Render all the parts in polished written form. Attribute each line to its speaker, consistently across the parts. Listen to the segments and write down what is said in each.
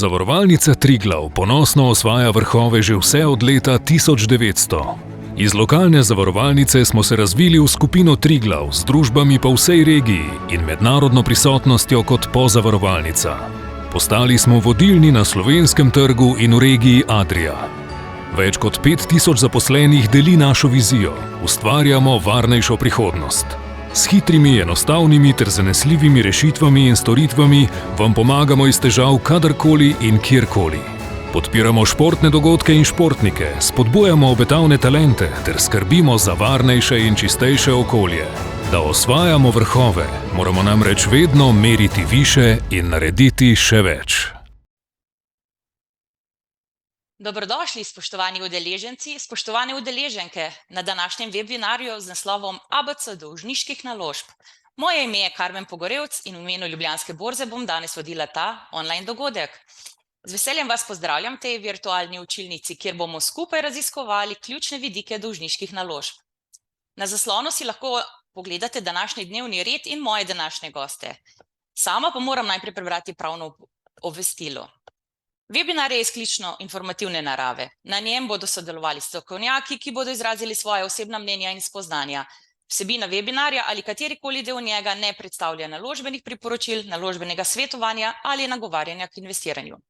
Speaker 1: Zavarovalnica Triglav ponosno osvaja vrhove že vse od leta 1900. Iz lokalne zavarovalnice smo se razvili v skupino Triglav z družbami po vsej regiji in mednarodno prisotnostjo kot pozavarovalnica. Postali smo vodilni na slovenskem trgu in v regiji Adria. Več kot 5000 zaposlenih deli našo vizijo, ustvarjamo varnejšo prihodnost. S hitrimi, enostavnimi ter zanesljivimi rešitvami in storitvami vam pomagamo iz težav kadarkoli in kjerkoli. Podpiramo športne dogodke in športnike, spodbujamo obetavne talente ter skrbimo za varnejše in čistejše okolje. Da osvajamo vrhove, moramo namreč vedno meriti više in narediti še več.
Speaker 2: Dobrodošli, spoštovani udeleženci, spoštovane udeleženke na današnjem webinarju z naslovom ABC dolžniških naložb. Moje ime je Karmen Pogorevc in v imenu Ljubljanske borze bom danes vodila ta online dogodek. Z veseljem vas pozdravljam v tej virtualni učilnici, kjer bomo skupaj raziskovali ključne vidike dolžniških naložb. Na zaslonu si lahko pogledate današnji dnevni red in moje današnje goste. Sama pa moram najprej prebrati pravno obvestilo. Webinar je izključno informativne narave. Na njem bodo sodelovali strokovnjaki, ki bodo izrazili svoje osebna mnenja in spoznanja. Vsebina webinarja ali katerikoli del njega ne predstavlja naložbenih priporočil, naložbenega svetovanja ali nagovarjanja k investiranju.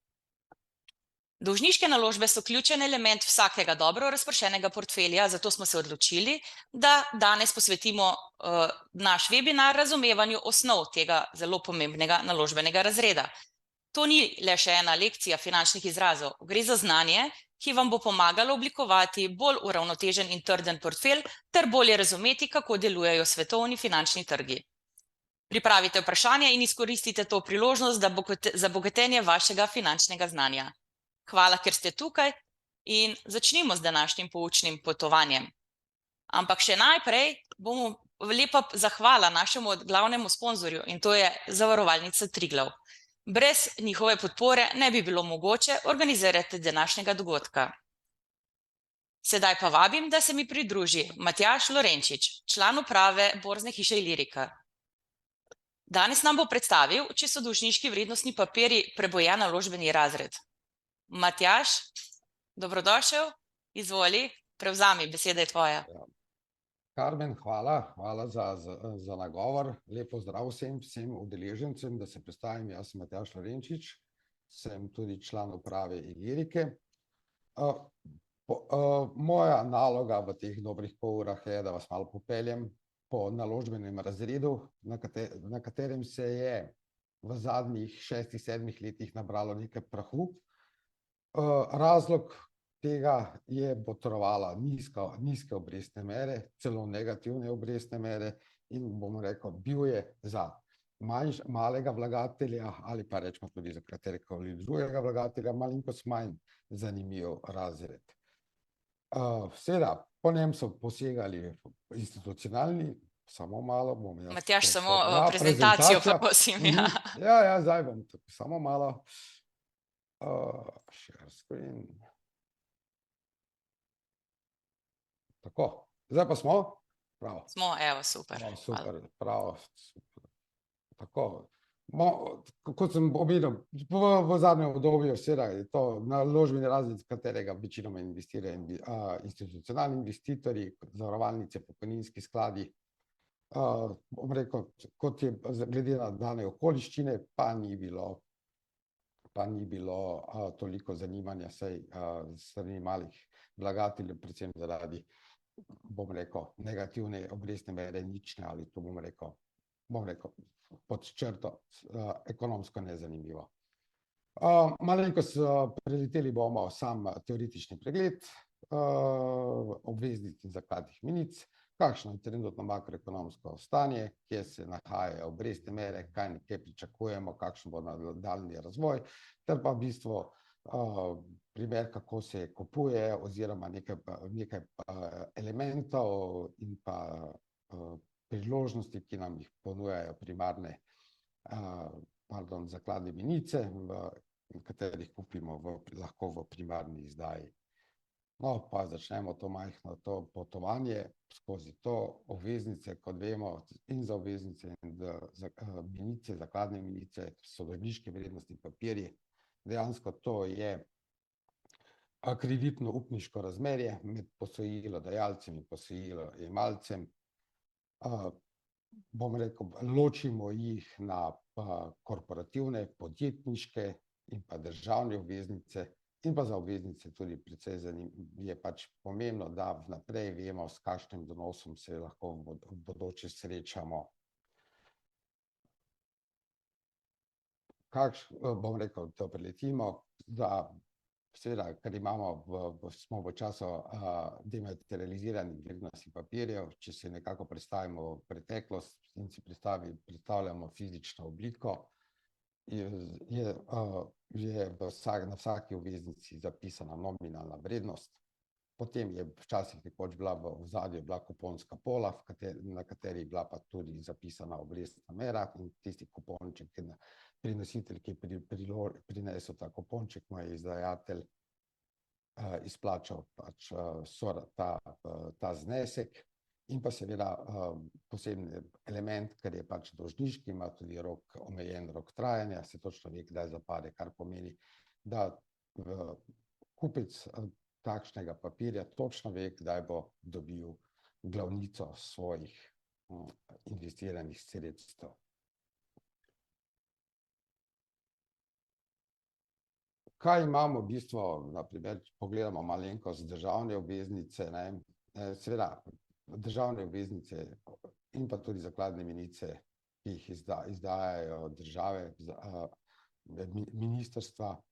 Speaker 2: Dolžniške naložbe so ključen element vsakega dobro razpršenega portfelja, zato smo se odločili, da danes posvetimo naš webinar razumevanju osnov tega zelo pomembnega naložbenega razreda. To ni le še ena lekcija finančnih izrazov, gre za znanje, ki vam bo pomagalo oblikovati bolj uravnotežen in trden portfelj ter bolje razumeti, kako delujejo svetovni finančni trgi. Pripravite vprašanja in izkoristite to priložnost za bogatenje vašega finančnega znanja. Hvala, ker ste tukaj in začnimo z današnjim poučnim potovanjem. Ampak še najprej bomo lepa zahvala našemu glavnemu sponzorju in to je Zavarovalnica Triglav. Brez njihove podpore ne bi bilo mogoče organizirati današnjega dogodka. Sedaj pa vabim, da se mi pridruži Matjaž Lorenčič, član uprave borzne hiše Ilirika. Danes nam bo predstavil, če so dolžniški vrednostni papirji prebojan naložbeni razred. Matjaž, dobrodošel, izvoli, prevzami, beseda je tvoja.
Speaker 3: Karmen, hvala za nagovor. Lep pozdrav vsem udeležencem, da se predstavim, jaz sem Matjaž Lorenčič, sem tudi član uprave Ilirike. Moja naloga v teh dobrih pol urah je, da vas malo popeljem po naložbenem razredu, na katerem se je v zadnjih 6-7 letih nabralo nekaj prahu. Razlog tega je botrovala nizke obrestne mere, celo negativne obrestne mere in bomo rekel, bil je za malega vlagatelja ali pa rečemo tudi za katerekoli drugega vlagatelja malenkost manj zanimiv razred. Seveda, po njem so posegali institucionalni, samo malo bom jaz...
Speaker 2: Matjaž, samo prezentacijo pa prosim.
Speaker 3: Ja, zdaj bom samo malo. Share screen. Tako, zdaj pa smo? Prav.
Speaker 2: Smo, evo, super.
Speaker 3: Super, prav. Tako, kot sem omenil, v zadnjem obdobju seveda je to naložbeni razred, katerega večinoma investirajo institucionalni investitorji, zavarovalnice, pokojninski skladi. Bom rekel, kot je glede na dane okoliščine, pa ni bilo toliko zanimanja strani malih vlagateljev, predvsem zaradi, bom rekel, negativne obrestne mere, nične ali to bom rekel pod črto, ekonomsko nezanimivo. Malenkost preleteli bomo sam teoretični pregled obveznic in zakladnih menic, kakšno je trenutno makroekonomsko stanje, kje se nahajajo obrestne mere, kaj pričakujemo, kakšen bo nadaljnji razvoj, ter pa v bistvu primer, kako se kupuje oziroma nekaj elementov in pa priložnosti, ki nam jih ponujajo primarne zakladne menice, v katerih kupimo lahko v primarni izdaji. No, pa začnemo to majhno potovanje skozi to obveznice, kot vemo, in za obveznice in za menice, zakladne menice, so dolžniški vrednostni papirji, Dejansko to je kreditno-upniško razmerje med posojilodajalcem in posojilojemalcem. Bom rekel, ločimo jih na korporativne, podjetniške in pa državne obveznice in pa za obveznice tudi precej je pač pomembno, da vnaprej vemo, s kakšnim donosom se lahko v bodoče srečamo. Bom rekel, to preletimo, da seveda, ker smo v času dematerializiranih vrednostnih papirjev, če se nekako predstavimo v preteklost in si predstavljamo fizično obliko, je na vsaki obveznici zapisana nominalna vrednost, potem je včasih nekoč bila v ozadju kuponska pola, na kateri bila pa tudi zapisana obrestna mera, in tisti kuponček, prinositelj, ki je prinesel ta kuponček, mu je izdajatelj izplačal pač ta znesek, in pa seveda posebni element, ker je pač dolžniški, ima tudi omejen rok trajanja, se točno ve, kdaj zapade, kar pomeni, da kupec takšnega papirja točno ve, kdaj bo dobil glavnico svojih investiranih sredstev. Kaj imamo v bistvu, na primer, pogledamo malenkost državne obveznice, seveda državne obveznice in pa tudi zakladne menice, ki jih izdajajo države, ministrstva,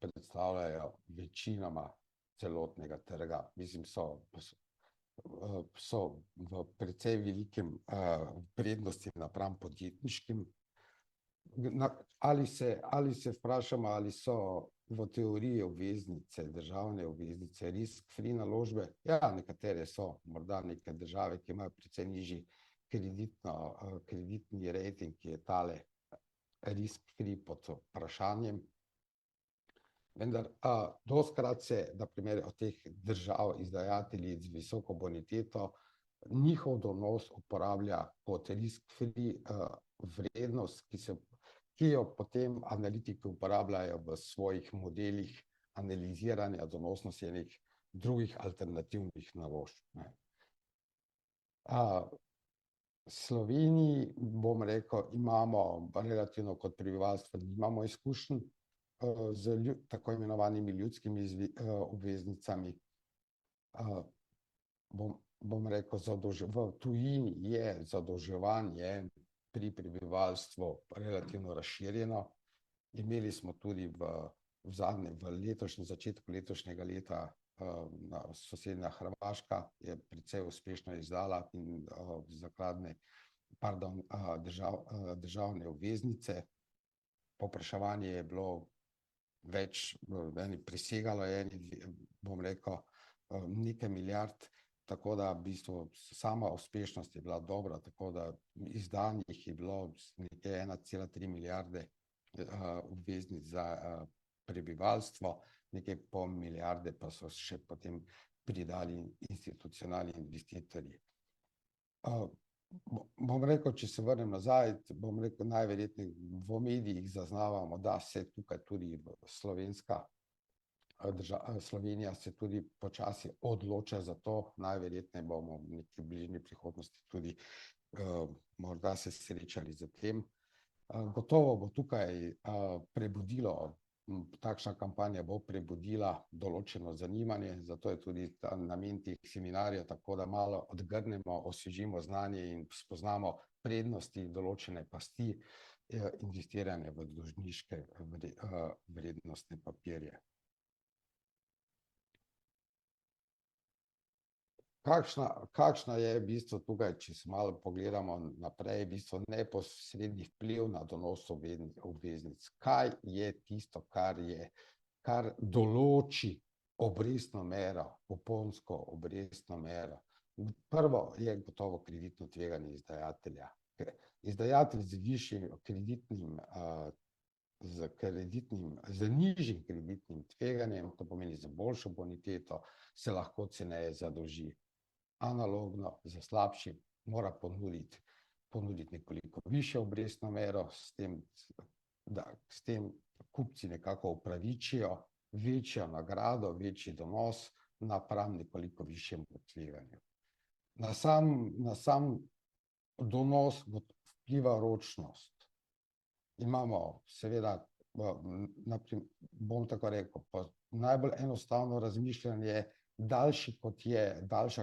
Speaker 3: predstavljajo večinoma celotnega trga. Mislim, so v precej velikem prednosti napram podjetniškim. Ali se vprašamo, ali so v teoriji obveznice, državne obveznice, risk-free naložbe? Ja, nekatere so, morda neke države, ki imajo precej nižji kreditni rating, ki je tale risk-free pod vprašanjem. Vendar dostikrat se, na primer, od teh držav izdajatelji z visoko boniteto, njihov donos uporablja kot risk-free vrednost, ki jo potem analitiki uporabljajo v svojih modelih analiziranja donosnosti enih drugih alternativnih naložb. V Sloveniji, bom rekel, imamo relativno kot prebivalstvo, nimamo izkušenj z tako imenovanimi ljudskimi obveznicami. Bom rekel, v tujini je zadolževanje pri prebivalstvu relativno razširjeno. Imeli smo tudi v začetku letošnjega leta sosednja Hrvaška je precej uspešno izdala državne obveznice. Povpraševanje je bilo presegalo bom rekel, nekaj milijard, tako da v bistvu sama uspešnost je bila dobra, tako da izdanih je bilo nekje 1,3 milijarde obveznic za prebivalstvo, nekaj pol milijarde pa so še potem pridali institucionalni investitorji. Bom rekel, če se vrnem nazaj, bom rekel, najverjetneje v medijih zaznavamo, da se tukaj tudi Slovenija se tudi počasi odloča za to, najverjetneje bomo v neki bližnji prihodnosti tudi morda se srečali z tem. Gotovo bo tukaj prebudilo, takšna kampanja bo prebudila določeno zanimanje, zato je tudi namen teh seminarjev, tako da malo odgrnemo, osvežimo znanje in spoznamo prednosti določene pasti investiranja v dolžniške vrednostne papirje. Kakšna je v bistvu tukaj, če se malo pogledamo naprej, v bistvu neposredni vpliv na donos obveznic? Kaj je tisto, kar določi obrestno mero, kuponsko obrestno mero? Prvo je gotovo kreditno tveganje izdajatelja. Izdajatelj z višjim z nižjim kreditnim tveganjem, to pomeni z boljšo boniteto, se lahko ceneje zadolži. Analogno, za slabšim mora ponuditi nekoliko višjo obrestno mero, s tem kupci nekako upravičijo večjo nagrado, večji donos napram nekoliko višjemu tveganju. Na sam donos vpliva ročnost. Imamo seveda, bom tako rekel, najbolj enostavno razmišljanje, daljša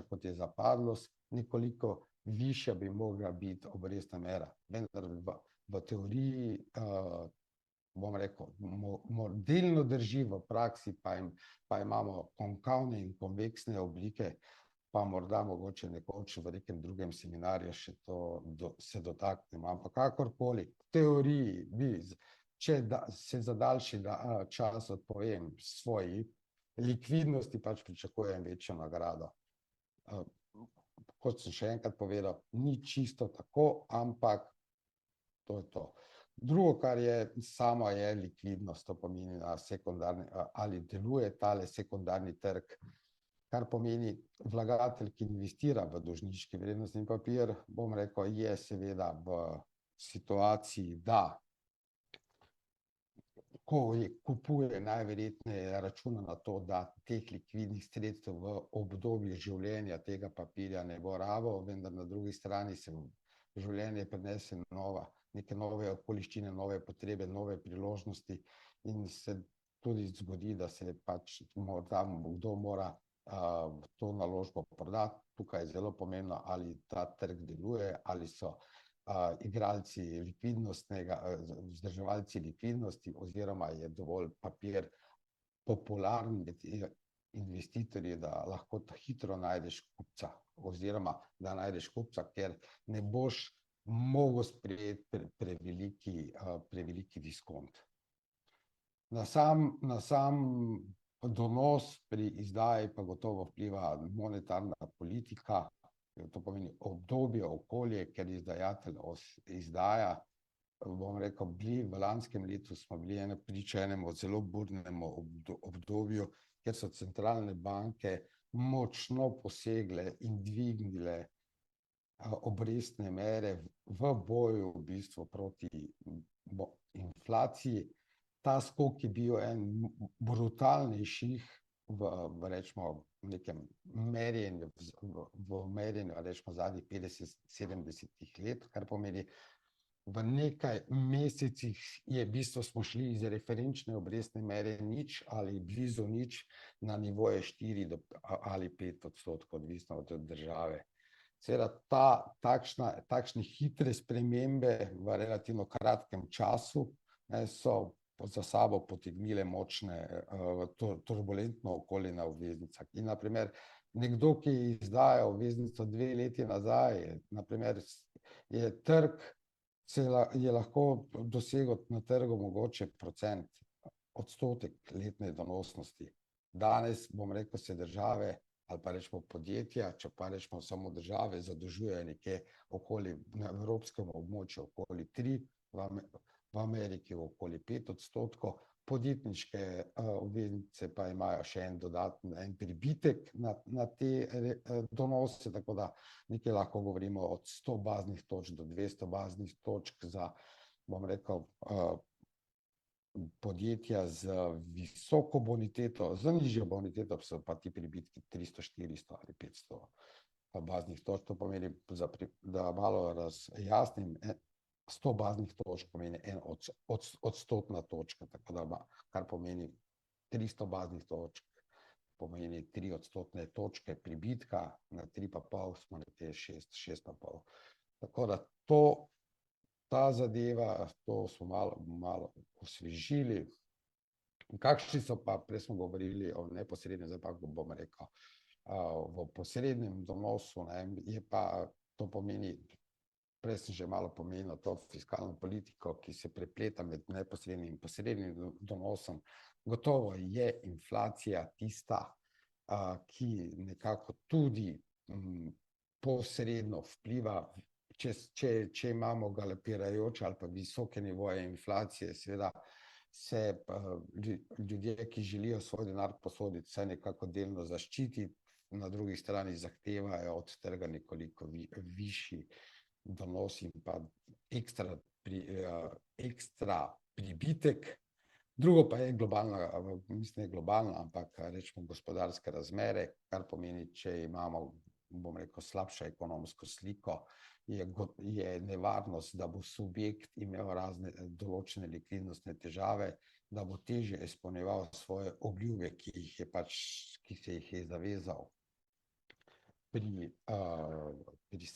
Speaker 3: kot je zapadlost, nekoliko višja bi mogla biti obrestna mera. Vendar v teoriji, bom rekel, delno drži, v praksi pa imamo konkavne in konveksne oblike, pa morda mogoče nekoč v nekem drugem seminarju še to se dotaknemo. Ampak kakorkoli, v teoriji če se za daljši čas odpovem svoji likvidnosti, pač pričakujem večjo nagrado. Kot sem še enkrat povedal, ni čisto tako, ampak to je to. Drugo, kar je sama, je likvidnost, to pomeni na sekundarni, ali deluje tale sekundarni trg, kar pomeni vlagatelj, ki investira v dolžniški vrednostni papir, bom rekel, je seveda v situaciji, da ko kupuje, najverjetneje računa na to, da teh likvidnih sredstev v obdobju življenja tega papirja ne bo rabil, vendar na drugi strani se v življenje prinese neke nove okoliščine, nove potrebe, nove priložnosti in se tudi zgodi, da se pač morda kdo mora to naložbo prodati. Tukaj je zelo pomembno, ali ta trg deluje, ali so igralci likvidnostnega, vzdrževalci likvidnosti, oziroma je dovolj papir popularen med investitorji, da lahko hitro najdeš kupca, oziroma da najdeš kupca, ker ne boš mogel sprejeti preveliki diskont. Na sam donos pri izdaji pa gotovo vpliva monetarna politika, to pomeni obdobje, okolje, ker izdajatelj izdaja. Bom rekel, v lanskem letu smo bili priča enemu zelo burnemu obdobju, kjer so centralne banke močno posegle in dvignile obrestne mere v boju v bistvu proti inflaciji. Ta skok je bil en brutalnejših v rečemo nekem merjenju, rečemo zadnjih 50-70 let, kar pomeni, v nekaj mesecih je v bistvu smo šli iz referenčne obrestne mere nič ali blizu nič na nivoje 4 ali 5%, odvisno od države. Seveda takšne hitre spremembe v relativno kratkem času so za sabo potegnile močne turbulentno okolje na obveznicah. In naprimer, nekdo, ki je izdajal obveznico 2 leti nazaj, naprimer, je lahko dosegel na trgu mogoče odstotek letne donosnosti. Danes, bom rekel, se države ali pa rečemo podjetja, če pa rečemo samo države, zadolžujejo nekje okoli na evropskem območju okoli 3, v Ameriki okoli 5%, podjetniške obveznice pa imajo še en pribitek na te donose, tako da nekaj lahko govorimo od 100 baznih točk do 200 baznih točk za, bom rekel, podjetja z visoko boniteto, z nižjo boniteto so pa ti pribitki 300, 400 ali 500 baznih točk. To pomeni, da malo razjasnim, 100 baznih točk pomeni odstotna točka, tako da, kar pomeni 300 baznih točk, pomeni 3 odstotne točke pribitka, na 3,5 smo nekje 6,5. Tako da ta zadeva, to smo malo osvežili. Kakšni so pa, prej smo govorili o neposrednem, zdaj pa bom rekel, v posrednem donosu, je pa, to pomeni, prej sem že malo pomenil to fiskalno politiko, ki se prepleta med neposrednim in posrednim donosom. Gotovo je inflacija tista, ki nekako tudi posredno vpliva, če imamo galopirajoče ali pa visoke nivoje inflacije, seveda se ljudje, ki želijo svoj denar posoditi, vsaj nekako delno zaščititi, na drugi strani zahtevajo od trga nekoliko višji donos in pa ekstra pribitek. Drugo pa je globalna, mislim, ne globalna, ampak rečemo gospodarske razmere, kar pomeni, če imamo, bom rekel, slabšo ekonomsko sliko, je nevarnost, da bo subjekt imel razne določene likvidnostne težave, da bo težje izpolnjeval svoje obljube, ki se jih je zavezal pri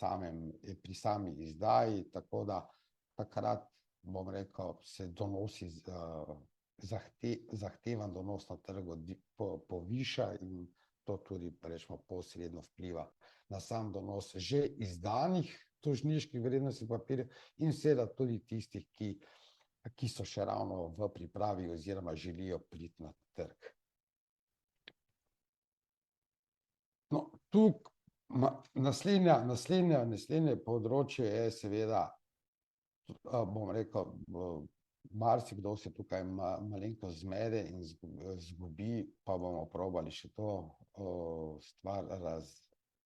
Speaker 3: sami izdaji, tako da takrat, bom rekel, se donosi zahtevan donos na trgu poviša in to tudi, rečemo, posredno vpliva na sam donos že izdanih dolžniških vrednostnih papirjev in seveda tudi tistih, ki so še ravno v pripravi oziroma želijo priti na trg. No, naslednje področje je seveda, bom rekel, marsikdo se tukaj malenkost zmede in zgubi, pa bomo probali še to stvar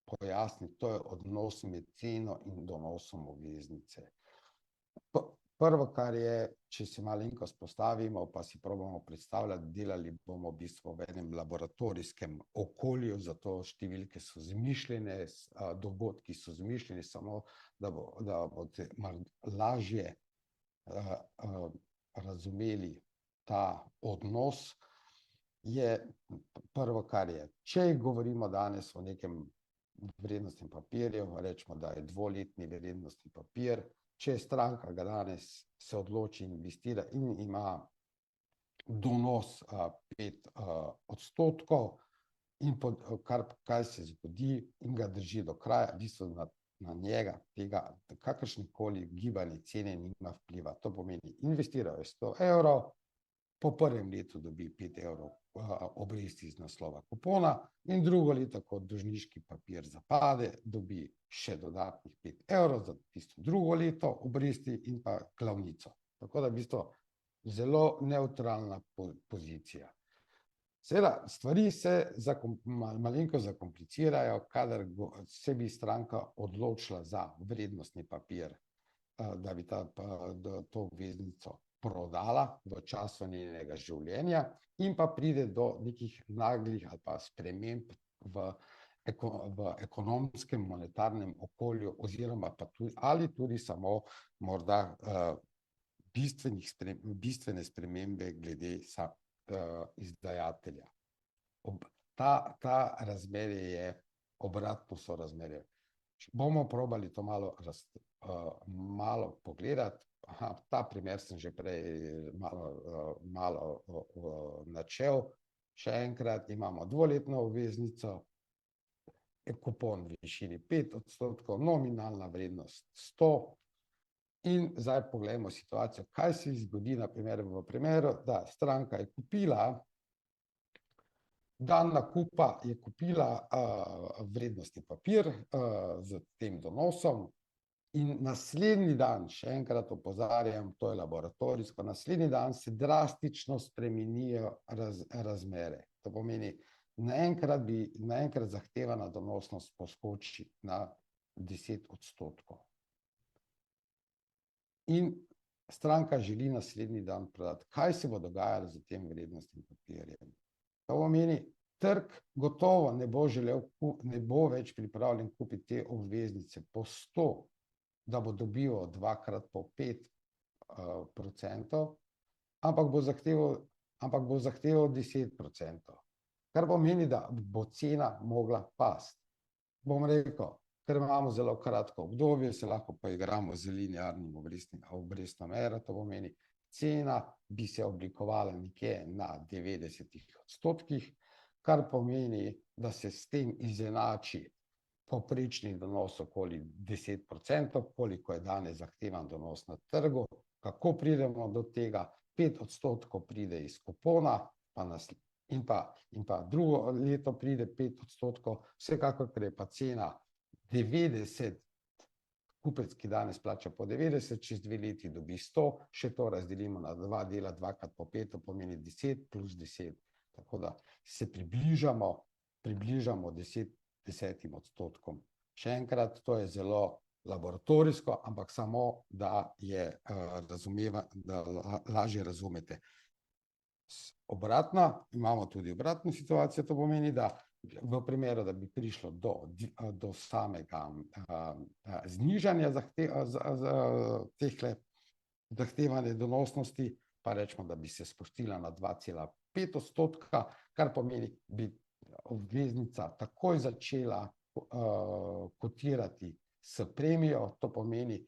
Speaker 3: pojasniti, to je odnos med ceno in donosom obveznice. Prvo, kar je, če si malenkost postavimo, pa si probamo predstavljati, delali bomo v bistvu v enem laboratorijskem okolju, zato številke so izmišljene, dogodki so izmišljeni, samo da boste lažje razumeli ta odnos, je prvo, kar je. Če govorimo danes o nekem vrednostnem papirju, rečemo, da je dvoletni vrednostni papir, če stranka ga danes se odloči investira in ima donos 5%, in kaj se zgodi in ga drži do kraja, v bistvu na njega kakršnekoli gibanje cene nima vpliva. To pomeni, investirajo 100 evrov, po prvem letu dobi 5 evrov obresti iz naslova kupona in drugo leto, kot dolžniški papir zapade, dobi še dodatnih 5 evrov za tisto drugo leto obresti in pa glavnico. Tako da v bistvu zelo nevtralna pozicija. Seveda, stvari se malenko zakomplicirajo, kadar se bi stranka odločila za vrednostni papir, da bi to obveznico prodala v času njenega življenja in pa pride do nekih naglih ali pa sprememb v ekonomskem monetarnem okolju oziroma pa tudi, ali tudi samo morda bistvene spremembe glede izdajatelja. Ta razmerje je obratno sorazmerje. Bomo probali to malo pogledati. Ta primer sem že prej malo načel. Še enkrat, imamo dvoletno obveznico, kupon v višini 5%, nominalna vrednost 100. In zdaj pogledamo situacijo, kaj se zgodi v primeru, da stranka je kupila, dan nakupa je kupila vrednostni papir z tem donosom in naslednji dan, še enkrat opozarjam, to je laboratorijsko, naslednji dan se drastično spremenijo razmere. To pomeni, naenkrat zahtevana donosnost poskoči na 10%. In stranka želi naslednji dan prodati. Kaj se bo dogajalo z tem vrednostnim papirjem? To pomeni, trg gotovo ne bo več pripravljen kupiti te obveznice po 100, da bo dobival dvakrat po 5%, ampak bo zahteval 10%, kar pomeni, da bo cena mogla pasti. Bom rekel, ker imamo zelo kratko obdobje, se lahko poigramo z linearnim obrestno mero, to pomeni, cena bi se oblikovala nekje na 90%, kar pomeni, da se s tem izenači povprečni donos okoli 10%, koliko je danes zahtevan donos na trgu. Kako pridemo do tega? 5% pride iz kupona, in pa drugo leto pride 5%, vsekakor, ker je pa cena 90, kupec, ki danes plača po 90, čez 2 leti dobi 100, še to razdelimo na 2 dela, 2 krat po 5, to pomeni 10 plus 10. Tako da se približamo 10%. Še enkrat, to je zelo laboratorijsko, ampak samo, da lažje razumete. Obratno, imamo tudi obratno situacijo, to pomeni, da v primeru, da bi prišlo do samega znižanja tehle zahtevane donosnosti, pa rečemo, da bi se spustila na 2,5%, kar pomeni, bi obveznica takoj začela kotirati s premijo, to pomeni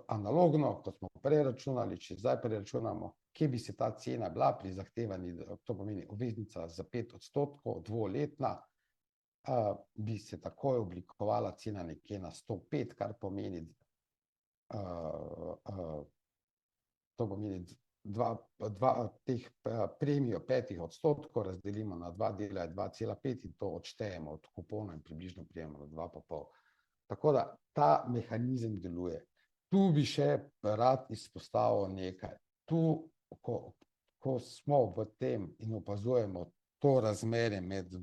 Speaker 3: analogno, kot smo prej računali, če zdaj preračunamo, kje bi se ta cena bila pri zahtevanji, to pomeni obveznica za 5%, dvoletna, bi se takoj oblikovala cena nekje na 105, kar pomeni, to pomeni teh premijo 5% razdelimo na 2 dela je 2,5 in to odštejemo od kupona in približno prijemo na 2,5. Tako da ta mehanizem deluje. Tu bi še rad izpostavil nekaj. Tu, ko smo v tem in opazujemo to razmerje med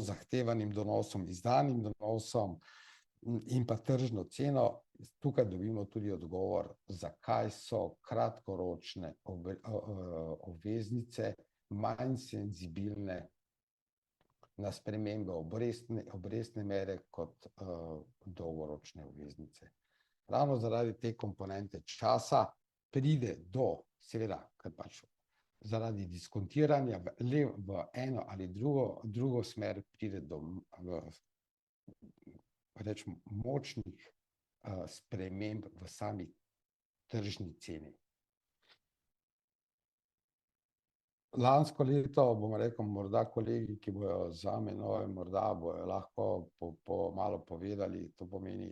Speaker 3: zahtevanim donosom, izdanim donosom in pa tržno ceno, tukaj dobimo tudi odgovor, zakaj so kratkoročne obveznice manj senzibilne na spremembe obrestne mere kot dolgoročne obveznice. Ravno zaradi te komponente časa pride do, seveda, ker pač zaradi diskontiranja v eno ali drugo smer pride do rečemo močnih sprememb v sami tržni ceni. Lansko leto, bom rekel, morda kolegi, ki bojo za menoj, morda bojo lahko malo povedali, to pomeni,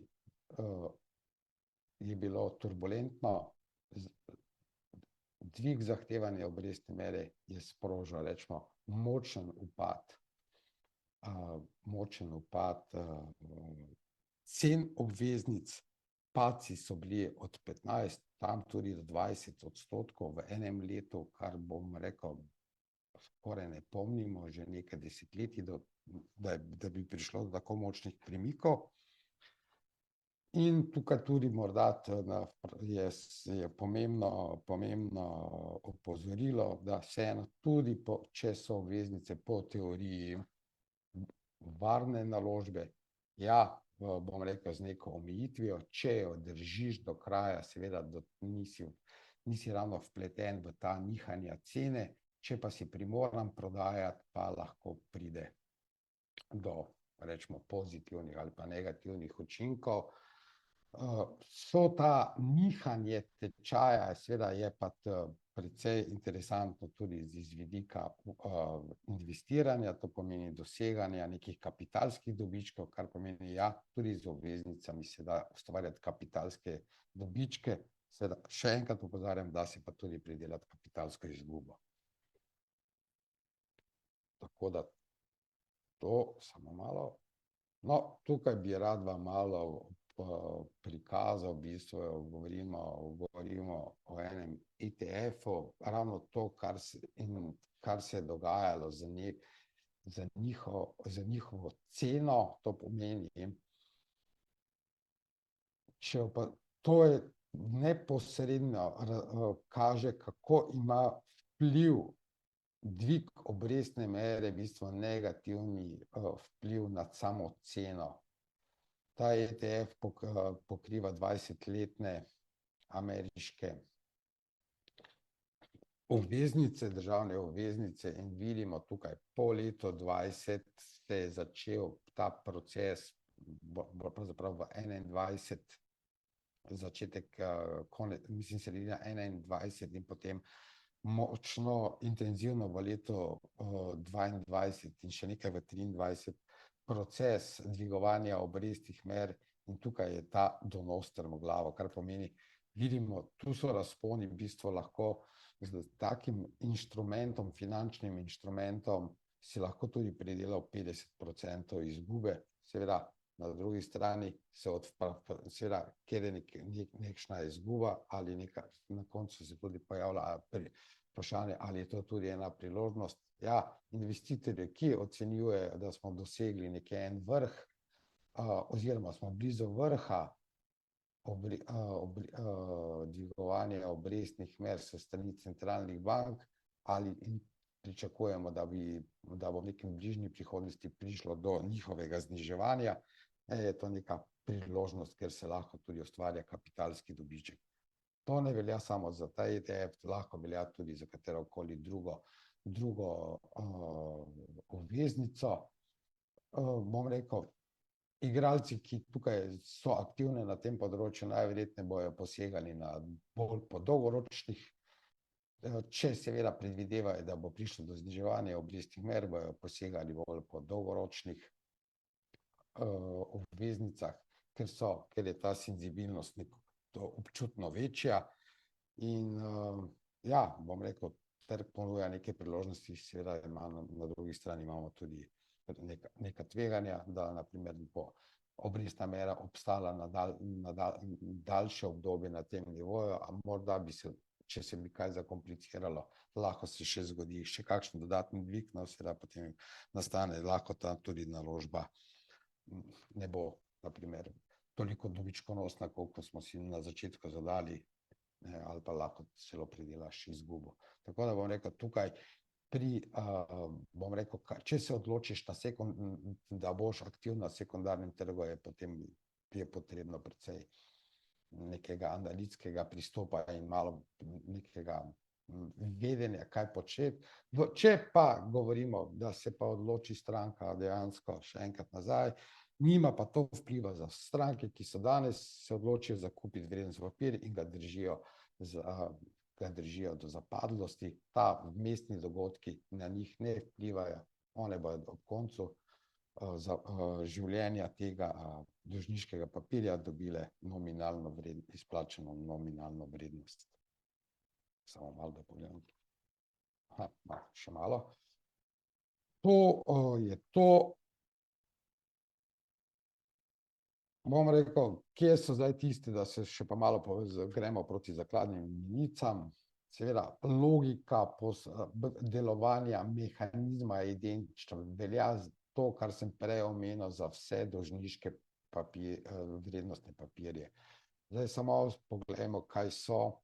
Speaker 3: je bilo turbulentno, dvig zahtevane obrestne mere je sprožil, rečemo, močen upad cen obveznic, padci so bili od 15, tam tudi do 20% v enem letu, kar bom rekel, skoraj ne pomnimo, že nekaj desetletij, da bi prišlo do tako močnih premikov. In tukaj tudi morda je pomembno opozorilo, da vseeno tudi, če so obveznice po teoriji varne naložbe, ja, bom rekel, z neko omejitvijo, če jo držiš do kraja, seveda nisi ravno vpleten v ta nihanja cene, če pa si primoran prodajati, pa lahko pride do, rečemo, pozitivnih ali pa negativnih učinkov. So ta nihanje tečaja, seveda je pa precej interesantno tudi z vidika investiranja, to pomeni doseganja nekih kapitalskih dobičkov, kar pomeni, ja, tudi z obveznicami se da ustvarjati kapitalske dobičke, seveda še enkrat opozarjam, da se pa tudi pridelati kapitalsko izgubo. Tako da to samo malo. No, tukaj bi rad vam malo prikazal, v bistvu govorimo o enem ETF-u, ravno to, kar se je dogajalo za njihovo ceno, to pomeni, to je neposredno kaže, kako ima vpliv dvig obrestne mere, v bistvu negativni vpliv nad samo ceno. Ta ETF pokriva 20-letne ameriške obveznice, državne obveznice in vidimo tukaj po letu 2020 se je začel ta proces, pravzaprav v 2021, začetek, mislim, sredina 2021 in potem močno, intenzivno v letu 2022 in še nekaj v 2023 proces dvigovanja obrestnih mer in tukaj je ta donos strmoglavo, kar pomeni, vidimo, tu so razponi, v bistvu lahko z takim inštrumentom, finančnim inštrumentom si lahko tudi pridelal 50% izgube, seveda na drugi strani seveda, kjer je nekšna izguba ali na koncu se tudi pojavlja vprašanje, ali je to tudi ena priložnost. Ja, investitorji, ki ocenjujejo, da smo dosegli nekje en vrh, oziroma smo blizu vrha dvigovanja obrestnih mer s strani centralnih bank, ali pričakujemo, da bo v nekem bližnji prihodnosti prišlo do njihovega zniževanja, je to neka priložnost, kjer se lahko tudi ustvarja kapitalski dobiček. To ne velja samo za ta ETF, lahko velja tudi za katerokoli drugo obveznico. Bom rekel, igralci, ki tukaj so aktivni na tem področju, najverjetneje bojo posegali na bolj po dolgoročnih, če seveda predvidevajo, da bo prišlo do zniževanja obrestnih mer, bojo posegali bolj po dolgoročnih obveznicah, ker je ta senzibilnost občutno večja. In ja, bom rekel, trg ponuja neke priložnosti, seveda na drugi strani imamo tudi neka tveganja, da na primer bo obrestna mera obstala na daljše obdobje na tem nivoju, a morda bi se, če se bi kaj zakompliciralo, lahko se še zgodi še kakšen dodatni dvig, no seveda potem nastane lahko ta tudi naložba ne bo, na primer, toliko dobičkonosna, koliko smo si na začetku zadali, ali pa lahko celo pridelaš izgubo. Tako da bom rekel, tukaj bom rekel, če se odločiš, da boš aktivno na sekundarnem trgu, je potem potrebno precej nekega analitskega pristopa in malo nekega vedenja, kaj početi. Če pa govorimo, da se pa odloči stranka dejansko še enkrat nazaj, nima pa to vpliva za stranke, ki so danes se odločijo za kupiti vrednostni papir in ga držijo do zapadlosti. Ta vmesni dogodki na njih ne vplivajo, one bodo ob koncu življenja tega dolžniškega papirja dobile izplačano nominalno vrednost. Samo malo da pogledam. Še malo. To je to. Bom rekel, kje so zdaj tisti, da se še pa malo gremo proti zakladnim menicam. Seveda, logika delovanja mehanizma je identična. Velja to, kar sem prej omenil za vse dolžniške vrednostne papirje. Zdaj samo pogledamo, kaj so,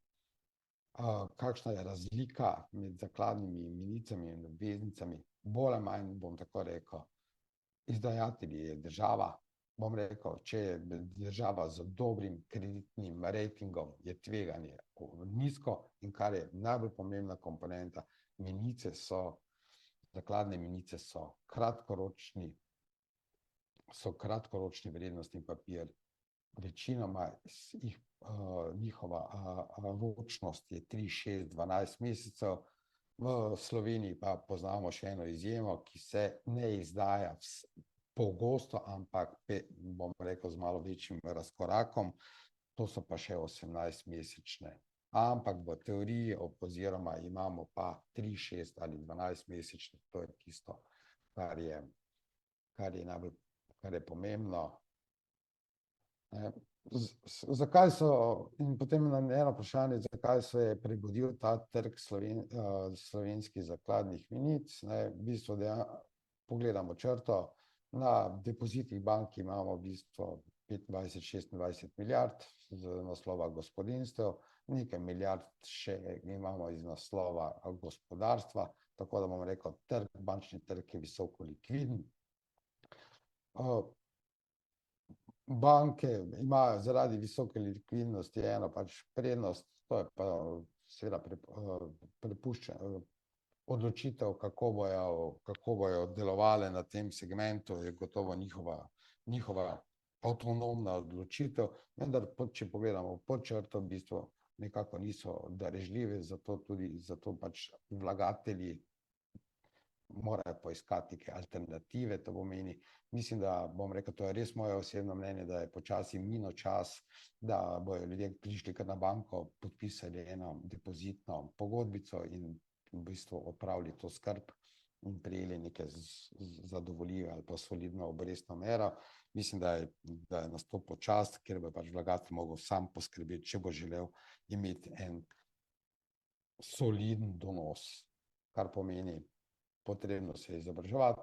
Speaker 3: kakšna je razlika med zakladnimi menicami in obveznicami. Bolj ali manj, bom tako rekel, izdajatelj je država. Bom rekel, če je država z dobrim kreditnim ratingom, je tveganje nizko in kar je najbolj pomembna komponenta, zakladne menice so kratkoročni vrednostni papir. Večinoma njihova ročnost je 3, 6, 12 mesecev. V Sloveniji pa poznamo še eno izjemo, ki se ne izdaja pogosto, ampak bom rekel z malo večjim razkorakom, to so pa še 18-mesečne. Ampak v teoriji oziroma imamo pa 3, 6 ali 12-mesečne, to je tisto, kar je pomembno. Zakaj so, in potem eno vprašanje, zakaj se je prebudil ta trg slovenskih zakladnih menic. V bistvu, pogledamo črto, na depozitih bank imamo v bistvu 25-26 milijard z naslova gospodinjstev, nekaj milijard še imamo iz naslova gospodarstva, tako da bomo rekel, bančni trg je visoko likviden. Banke imajo zaradi visoke likvidnosti eno pač prednost, to je pa seveda odločitev, kako bojo delovale na tem segmentu, je gotovo njihova avtonomna odločitev, vendar, če pogledamo pod črto, v bistvu nekako niso darežljive, zato pač vlagatelji morajo poiskati neke alternative. To pomeni, mislim, da bom rekel, to je res moje osebno mnenje, da je počasi minil čas, da bojo ljudje prišli kar na banko, podpisali eno depozitno pogodbico in v bistvu opravili to skrb in prejeli neke zadovoljive ali pa solidno obrestno mero. Mislim, da je nastopil čas, kjer bo pač vlagatelj mogel sam poskrbeti, če bo želel imeti en soliden donos, kar pomeni, potrebno se je izobraževati,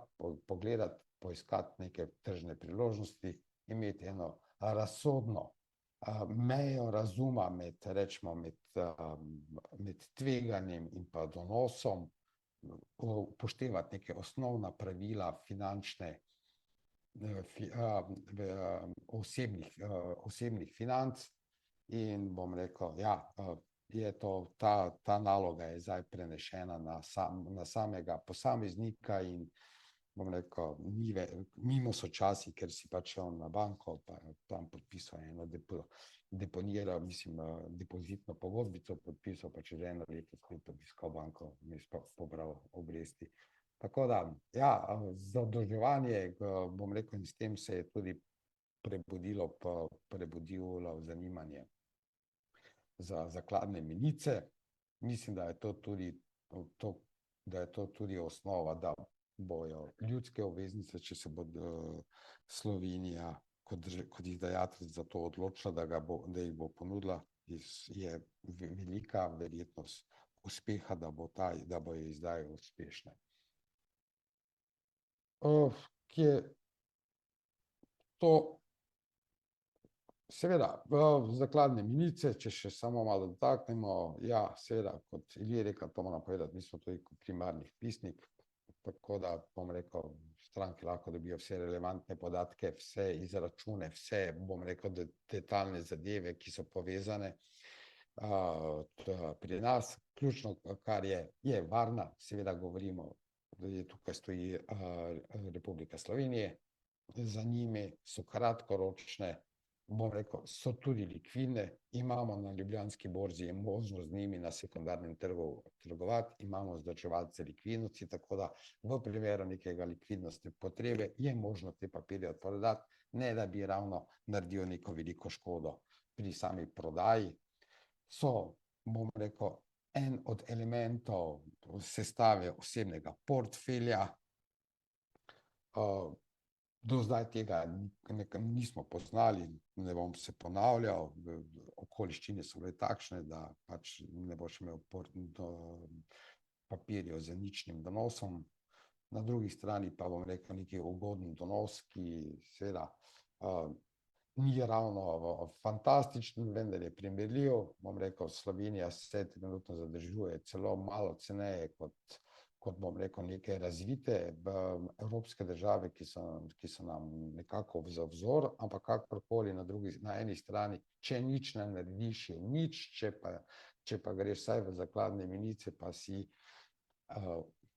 Speaker 3: pogledati, poiskati neke tržne priložnosti, imeti eno razsodno mejo razuma med, rečemo, med tveganjem in pa donosom, upoštevati neke osnovna pravila finančne, osebnih financ in bom rekel, ja, je to, ta naloga je zdaj prenešena na samega posameznika in bom rekel, mimo so časi, ker si pač šel na banko, pa tam podpisal eno deponiral, mislim, depozitno pogodbico podpisal, pa čez 1 leto spet obiskal banko, pobral obresti. Tako da, ja, zadolževanje, bom rekel, in s tem se je tudi prebudilo zanimanje za zakladne menice. Mislim, da je to tudi osnova, da bojo ljudske obveznice, če se bo Slovenija kot izdajatelj za to odločila, da jih bo ponudila, je velika verjetnost uspeha, da bojo izdaje uspešne. Seveda, zakladne menice, če še samo malo dotaknemo, ja, seveda, kot Ilija rekel, to moram povedati, mi smo tudi primarni vpisnik, tako da, bom rekel, stranke lahko dobijo vse relevantne podatke, vse izračune, vse, bom rekel, detaljne zadeve, ki so povezane pri nas. Ključno, kar je varna, seveda govorimo, da tukaj stoji Republika Slovenije, za njimi so kratkoročne, bom rekel, so tudi likvidne, imamo na Ljubljanski borzi je možnost z njimi na sekundarnem trgu trgovati, imamo vzdrževalce likvidnosti, tako da v primeru nekega likvidnostne potrebe je možno te papirje odprodati, ne da bi ravno naredil neko veliko škodo pri sami prodaji. So, bom rekel, en od elementov sestave osebnega portfelja. Do zdaj tega nismo poznali, ne bom se ponavljal, okoliščine so bile takšne, da pač ne boš imel papirjev z ničnim donosom. Na drugi strani pa bom rekel neki ugoden donos, ki seveda ni ravno fantastičen, vendar je primerljiv. Bom rekel, Slovenija se trenutno zadržuje celo malo ceneje kot bom rekel, neke razvite evropske države, ki so nam nekako za vzor, ampak kakorkoli na eni strani, če nič ne narediš, je nič, če pa greš vsaj v zakladne menice, pa si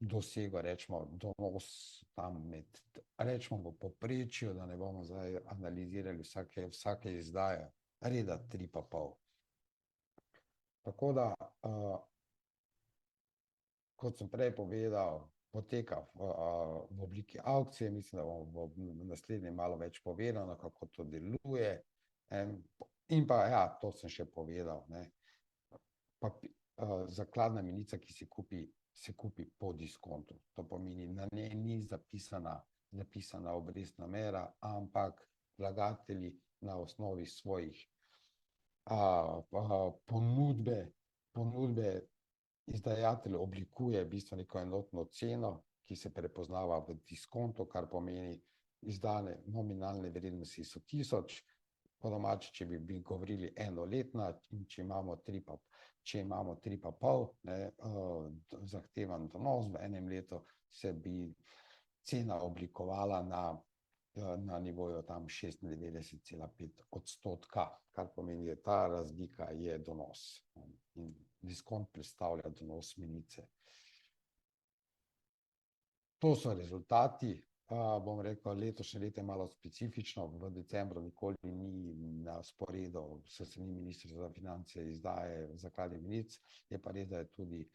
Speaker 3: dosego, rečemo, donos tam med, rečemo v povprečju, da ne bomo zdaj analizirali vsake izdaje, reda 3,5. Tako da, kot sem prej povedal, poteka v obliki avkcije, mislim, da bomo v naslednjem malo več povedano, kako to deluje. In pa, ja, to sem še povedal, zakladna menica, ki se kupi po diskontu. To pomeni, na njej ni zapisana obrestna mera, ampak vlagatelji na osnovi svojih ponudbe izdajatelj oblikuje v bistvu neko enotno ceno, ki se prepoznava v diskontu, kar pomeni izdane nominalne vrednosti so 1000, po domače, če bi govorili enoletna, in če imamo 3,5 zahtevan donos v enem letu, se bi cena oblikovala na nivoju tam 96,5%, kar pomeni, da ta razlika je donos. In diskont predstavlja donos menice. To so rezultati. Bom rekel, letošnje leto je malo specifično, v decembru nikoli ni na sporedu s strani Ministrstva za finance izdaje zakladnih menic, je pa res, da je tudi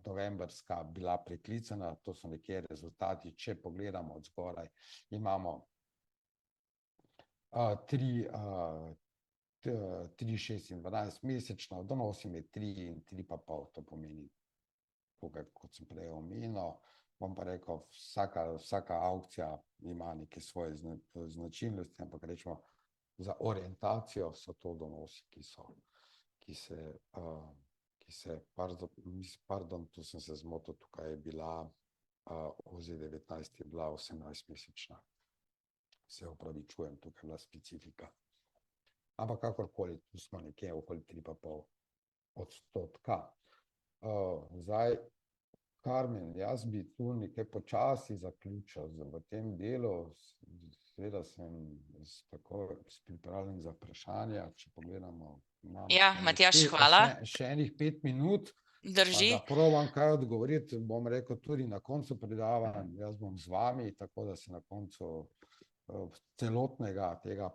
Speaker 3: novembrska bila preklicana, to so nekje rezultati, če pogledamo od zgoraj, imamo 3, 6 in 12 mesečno, donos je 3 in 3,5, to pomeni, kot sem prej omenil. Bom pa rekel, vsaka avkcija ima neke svoje značilnosti, ampak rečemo, za orientacijo so to donosi, pardon, tu sem se zmotil, tukaj je bila OZ-19 je bila 18-mesečna. Se opravičujem, tukaj je bila specifika. ampak kakorkoli, tu smo nekje okoli 3,5%. Zdaj, Karmen, jaz bi tu nekaj počasi zaključil v tem delu. Seveda sem tako pripravljen za vprašanja, če pogledamo.
Speaker 2: Ja, Matjaž, hvala.
Speaker 3: Še enih 5 minut.
Speaker 2: Drži.
Speaker 3: Da probam kaj odgovoriti, bom rekel tudi na koncu predavanj. Jaz bom z vami, tako da se na koncu celotnega tega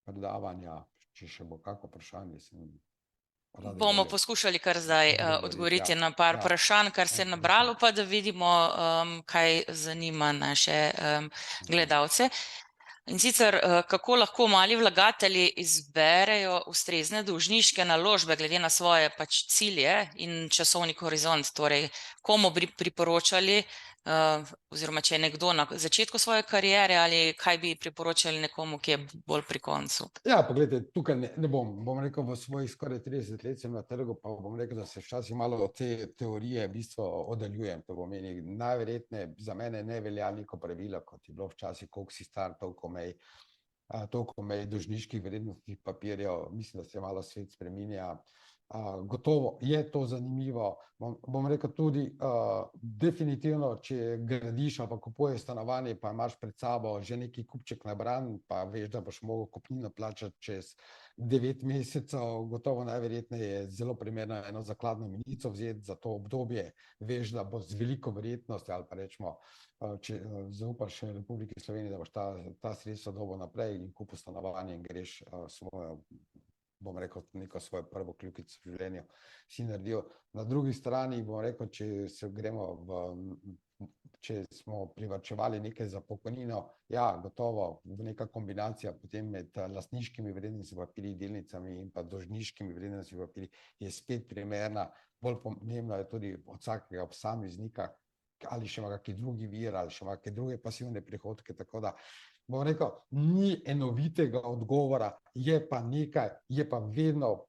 Speaker 3: predavanja, če še bo kako vprašanje,
Speaker 2: bomo poskušali kar zdaj odgovoriti na par vprašanj, kar se je nabralo, pa da vidimo, kaj zanima naše gledalce. In sicer, kako lahko mali vlagatelji izberejo ustrezne dolžniške naložbe glede na svoje pač cilje in časovni horizont, torej komu bi priporočali, oziroma če je nekdo na začetku svoje kariere ali kaj bi priporočali nekomu, ki je bolj pri koncu.
Speaker 3: Ja, pogledajte, tukaj ne bom rekel, v svojih skoraj 30 let sem na trgu, pa bom rekel, da se včasih malo od te teorije v bistvu oddaljujem. To pomeni, najverjetneje za mene ne velja neko pravilo, kot je bilo včasih, koliko si star, toliko imej dolžniških vrednostnih papirjev. Mislim, da se malo svet spreminja. Gotovo je to zanimivo. Bom rekel tudi, definitivno, če gradiš ali pa kupuješ stanovanje, pa imaš pred sabo že neki kupček nabran, pa veš, da boš mogel kupnino plačati čez 9 mesecev, gotovo najverjetneje je zelo primerno eno zakladno menico vzeti za to obdobje. Veš, da bo z veliko verjetnosti, ali pa rečemo, če zaupaš Republiki Sloveniji, da boš ta sredstva dobil naprej in kupil stanovanje in greš svojo, bom rekel, neko svojo prvo kljukico v življenju si naredil. Na drugi strani, bom rekel, če smo privarčevali nekaj za pokojnino, ja, gotovo, neka kombinacija potem med lastniškimi vrednostnimi papirji, delnicami in pa dolžniškimi vrednostnimi papirji je spet primerna. Bolj pomembno je tudi od vsakega posameznika, ali še ima kakšen drugi vir, ali še ima kakšne druge pasivne prihodke, tako da bom rekel, ni enovitega odgovora, je pa nekaj, je pa vedno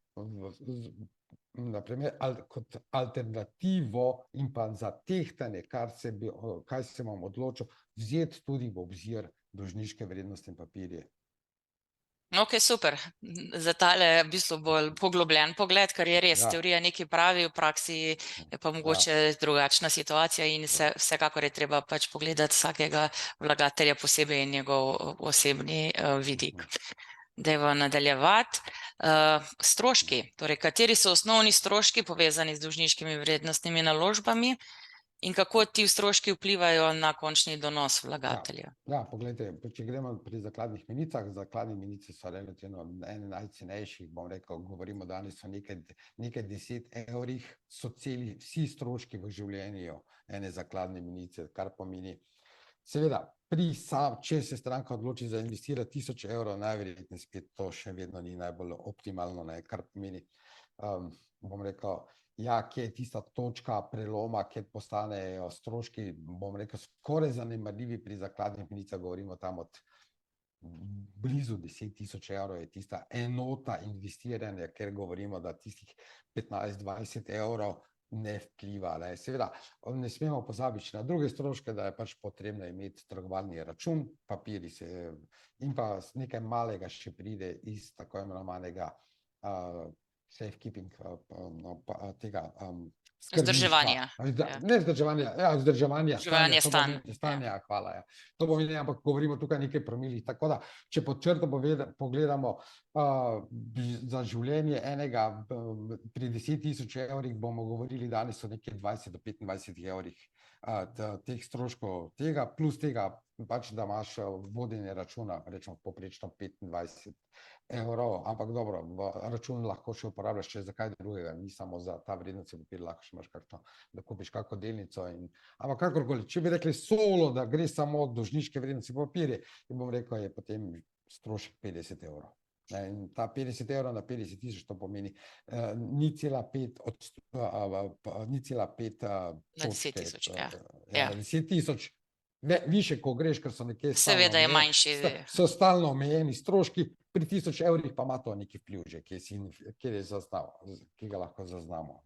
Speaker 3: naprimer kot alternativo in pa za tehtanje, kaj se bom odločil, vzeti tudi v obzir dolžniške vrednostne papirje.
Speaker 2: Ok, super. Za tale v bistvu bolj poglobljen pogled, kar je res, teorija nekaj pravi, v praksi je pa mogoče drugačna situacija in vsekakor je treba pač pogledati vsakega vlagatelja posebej in njegov osebni vidik. Dajmo nadaljevati. Stroški, torej kateri so osnovni stroški povezani z dolžniškimi vrednostnimi naložbami in kako ti stroški vplivajo na končni donos vlagatelja?
Speaker 3: Ja, poglejte, če gremo pri zakladnih menicah, zakladne menice so relativno ene najcenejših, bom rekel, govorimo danes o nekaj 10 evrih, so celi vsi stroški v življenju ene zakladne menice, kar pomeni, seveda, če se stranka odloči za investirati 1000 evrov, najverjetneje spet to še vedno ni najbolj optimalno, kar pomeni, bom rekel, ja, kje je tista točka preloma, kjer postanejo stroški, bom rekel, skoraj zanemarljivi pri zakladnih menicah, govorimo tam od blizu 10.000 evrov je tista enota investiranja, ker govorimo, da tistih 15-20 evrov ne vpliva. Seveda, ne smemo pozabiti na druge stroške, da je pač potrebno imeti trgovalni račun, papirji in pa nekaj malega še pride iz tako imenovanega safekeeping, tega
Speaker 2: vzdrževanja.
Speaker 3: Ne vzdrževanja, vzdrževanja
Speaker 2: stanja.
Speaker 3: Stanja, hvala. To pomeni, ampak govorimo tukaj nekaj promilih, tako da, če pod črto pogledamo za življenje enega pri 10.000 evrih, bomo govorili danes o nekaj 20 do 25 evrih teh stroškov, tega plus tega, pač da imaš vodenje računa, rečemo poprečno 25 evrov, ampak dobro, račun lahko še uporabljaš še za kaj drugega, ni samo za ta vrednostni papir, lahko še imaš kakšno, da kupiš kako delnico, ampak kakorkoli, če bi rekli solo, da gre samo dolžniške vrednostne papirje, bom rekel, je potem strošek 50 evrov. In ta 50 evrov na 50.000, to pomeni 0,5 10.000, više, ko greš, ker so nekje
Speaker 2: seveda je manjši.
Speaker 3: So stalno omejeni stroški, pri 1000 evrih pa ima to neki vpliv že, kjer je zaznal, ki ga lahko zaznamo.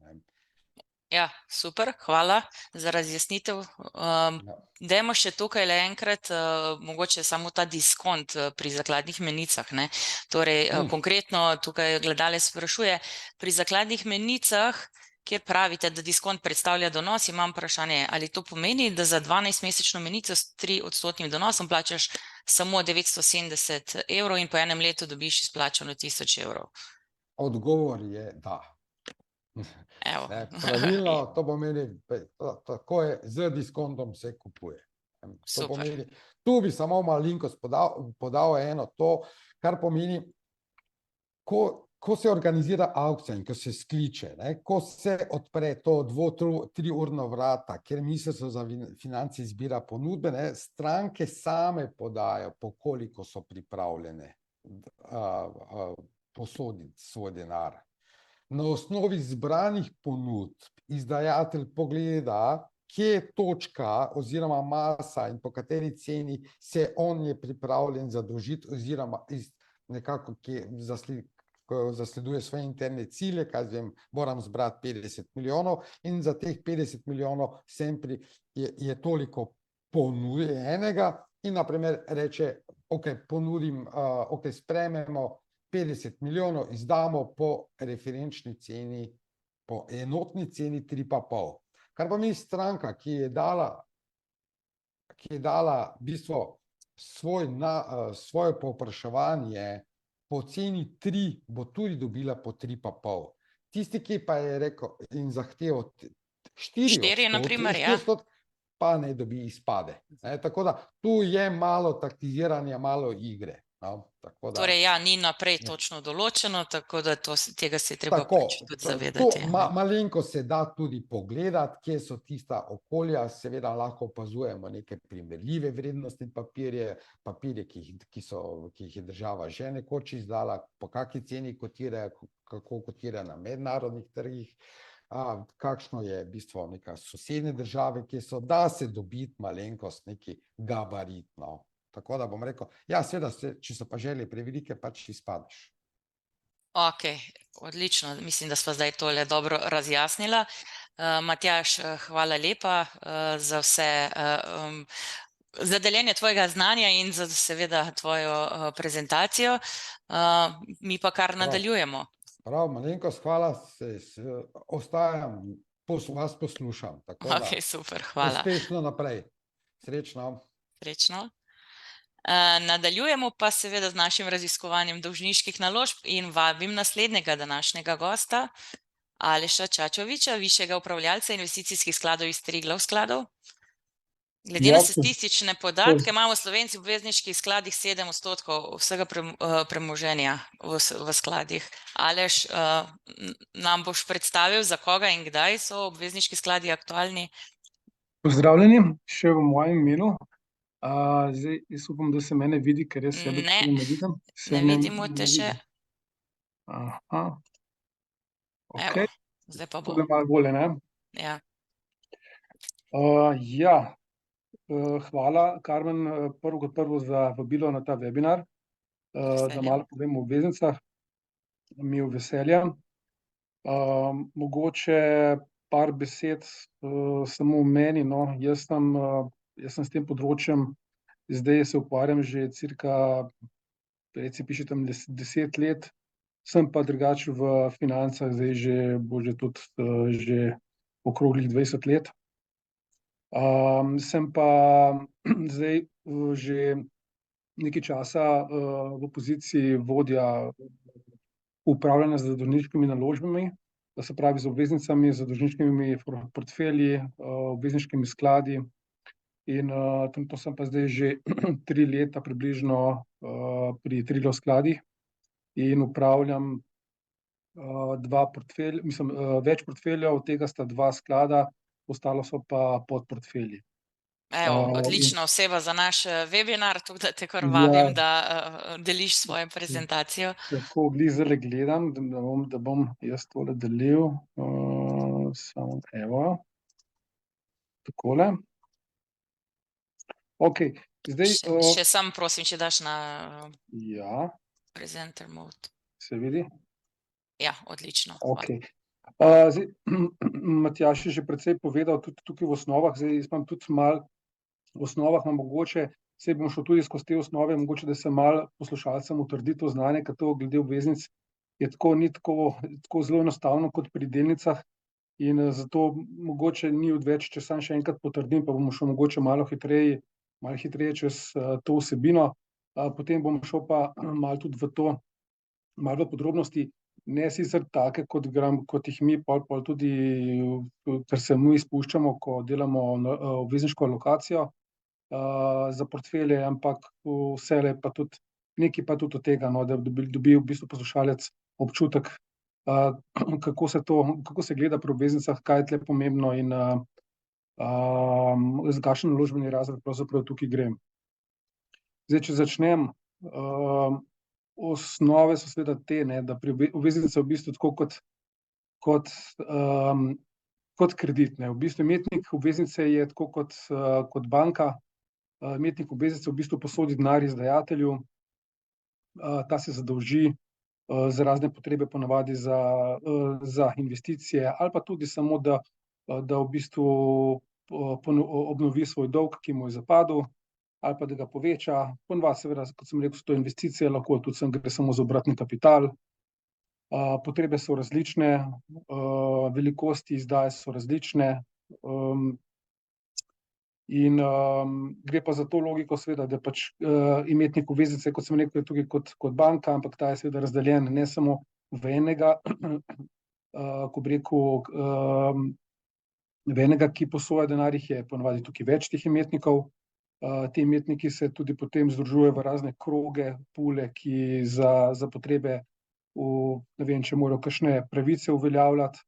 Speaker 2: Ja, super, hvala za razjasnitev.
Speaker 3: Ja.
Speaker 2: Dajmo še tukaj le enkrat, mogoče samo ta diskont pri zakladnih menicah, ne. Torej, konkretno tukaj gledalec sprašuje, pri zakladnih menicah, kjer pravite, da diskont predstavlja donos, imam vprašanje, ali to pomeni, da za 12-mesečno menico s 3% donosom plačaš samo 970 evrov in po enem letu dobiš izplačano 1000 evrov?
Speaker 3: Odgovor je da.
Speaker 2: Evo.
Speaker 3: Pravilno, to pomeni, tako je, z diskontom se kupuje. To
Speaker 2: Super.
Speaker 3: pomeni, tu bi samo malenkost podal eno to, kar pomeni, ko se organizira avkcija in ko se skliče, ko se odpre to 2-3-urno vrata, kjer Ministrstvo za finance izbira ponudbe, stranke same podajo, po koliko so pripravljene posoditi svoj denar. Na osnovi zbranih ponudb izdajatelj pogleda, kje je točka oziroma masa in po kateri ceni se on je pripravljen zadolžiti oziroma nekako zasleduje svoje interne cilje, kaj vem, moram zbrati 50 milijonov in za teh 50 milijonov je toliko ponujenega in naprimer reče, sprejmemo 50 milijonov, izdamo po referenčni ceni, po enotni ceni 3,5. Kar pa mi stranka, ki je dala v bistvu svoje povpraševanje po ceni 3, bo tudi dobila po 3,5. Tisti, ki pa je rekel in zahteval 4
Speaker 2: naprimer, ja.
Speaker 3: Pa ne dobi izpade. Tako da tu je malo taktiziranja, malo igre.
Speaker 2: Torej, ja, ni naprej točno določeno, tako da tega se je treba pač tudi zavedati.
Speaker 3: Malenko se da tudi pogledati, kje so tista okolja, seveda lahko opazujemo neke primerljive vrednostne papirje, ki jih je država že nekoč izdala, po kakšni ceni kotirajo, kako kotirajo na mednarodnih trgih, kakšno je v bistvu neka sosednje države, kje so, da se dobiti malenkost neki gabarit, Tako da bom rekel, ja, seveda, če so pa želje prevelike, pač izpadeš.
Speaker 2: Ok, odlično. Mislim, da sva zdaj tole dobro razjasnila. Matjaž, hvala lepa za vse, za deljenje tvojega znanja in za seveda tvojo prezentacijo. Mi pa kar nadaljujemo.
Speaker 3: Prav, malenkost hvala, ostajam, vas poslušam.
Speaker 2: Ok, super, hvala.
Speaker 3: Uspešno naprej. Srečno.
Speaker 2: Srečno. Nadaljujemo pa seveda z našim raziskovanjem dolžniških naložb in vabim naslednjega današnjega gosta, Aleša Čačoviča, višjega upravljalca investicijskih skladov iz Triglav skladov. Glede na statistične podatke imamo Slovenci v obvezniških skladih 7% vsega premoženja v skladih. Aleš, nam boš predstavil, za koga in kdaj so obvezniški skladi aktualni?
Speaker 4: Pozdravljeni, še v mojem imenu. Zdaj, jaz upam, da se mene vidi, ker jaz sebe ne vidim.
Speaker 2: Ne vidimo te še.
Speaker 4: Aha.
Speaker 2: Evo, zdaj pa bo.
Speaker 4: Tako da malo bolje, ne?
Speaker 2: Ja.
Speaker 4: Ja, hvala, Karmen, prvo kot prvo za vabilo na ta webinar, da malo povem o obveznicah. Mi je v veselje. Mogoče par besed samo o meni, jaz sem s tem področjem, zdaj se ukvarjam že cirka, reci piše tam 10 let, sem pa drugače v financah, zdaj bo že tudi že okroglih 20 let. Sem pa zdaj že nekaj časa v poziciji vodja upravljanja z dolžniškimi naložbami, to se pravi z obveznicami, z dolžniškimi portfelji, obvezniškimi skladi. In to sem pa zdaj že 3 leta približno pri Triglav skladih in upravljam več portfeljev, od tega sta 2 sklada, ostalo so pa podportfelji.
Speaker 2: Evo, odlična oseba za naš webinar, tako da te kar vabim, da deliš svojo prezentacijo.
Speaker 4: Tako, glih zdajle gledam, da bom jaz tole delil. Samo evo. Takole. Ok, zdaj...
Speaker 2: Še sam prosim, če daš na presenter mode.
Speaker 4: Se vidi?
Speaker 2: Ja, odlično.
Speaker 4: Ok. Zdaj, Matjaž je že precej povedal tudi tukaj v osnovah, zdaj jaz imam tudi malo v osnovah, imam mogoče, saj bom šel tudi skozi te osnove, mogoče, da se malo poslušalcem utrdi to znanje, ker to glede obveznic je ni tako zelo enostavno kot pri delnicah in zato mogoče ni odveč, če sam še enkrat potrdim, pa bomo šel mogoče malo hitreje čez to vsebino, potem bom šel pa malo tudi v to, malo v podrobnosti, ne sicer take, kot jih mi pol tudi, ker se mi spuščamo, ko delamo obvezniško alokacijo za portfelje, ampak vselej pa tudi nekaj pa tudi od tega, no, da dobi v bistvu poslušalec občutek, kako se gleda pri obveznicah, kaj je tle pomembno in za kakšen naložbeni razred pravzaprav tukaj gre. Zdaj, če začnem, osnove so seveda te, ne, da pri obveznice v bistvu tako kot kredit, ne. V bistvu imetnik obveznice je tako kot banka, imetnik obveznice v bistvu posodi denar izdajatelju, ta se zadolži za razne potrebe, ponavadi za investicije ali pa tudi samo, da v bistvu obnovi svoj dolg, ki mu je zapadel, ali pa da ga poveča. Ponavadi seveda, kot sem rekel, so to investicije, lahko tudi gre samo za obratni kapital. Potrebe so različne, velikosti izdaje so različne, in gre pa za to logiko seveda, da pač imetnik obveznice, kot sem rekel, je tukaj kot banka, ampak ta je seveda razdeljen ne samo v enega, ko bi rekel, v enega, ki posoja denar, jih je ponavadi tukaj več teh imetnikov. Ti imetniki se tudi potem združujejo v razne kroge, pule, ki za potrebe ne vem, če morajo kakšne pravice uveljavljati,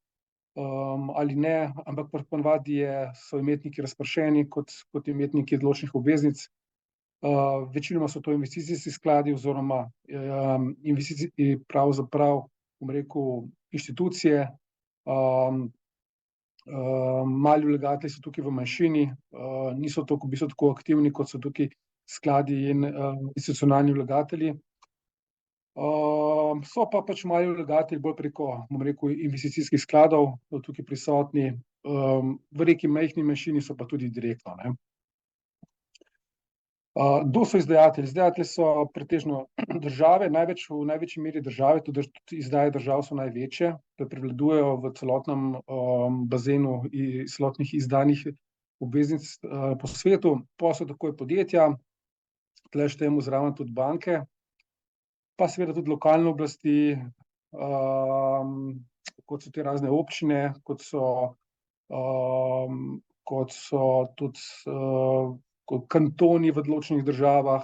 Speaker 4: ali ne, ampak ponavadi so imetniki razpršeni kot imetniki določenih obveznic. Večinoma so to investicijski skladi oziroma pravzaprav, bom rekel, inštitucije. Mali vlagatelji so tukaj v manjšini, niso v bistvu tako aktivni, kot so tukaj skladi in institucionalni vlagatelji. So pa pač mali vlagatelji bolj preko, bom rekel, investicijskih skladov tukaj prisotni, v neki majhni manjšini so pa tudi direktno, ne. Kdo so izdajatelji? Izdajatelji so pretežno države, v največji meri države, tudi izdaje držav so največje, da prevladujejo v celotnem bazenu celotnih izdanih obveznic po svetu. Pol so takoj podjetja, tule štejemo zraven tudi banke, pa seveda tudi lokalne oblasti, kot so te razne občine, kot so tudi kantoni v določenih državah,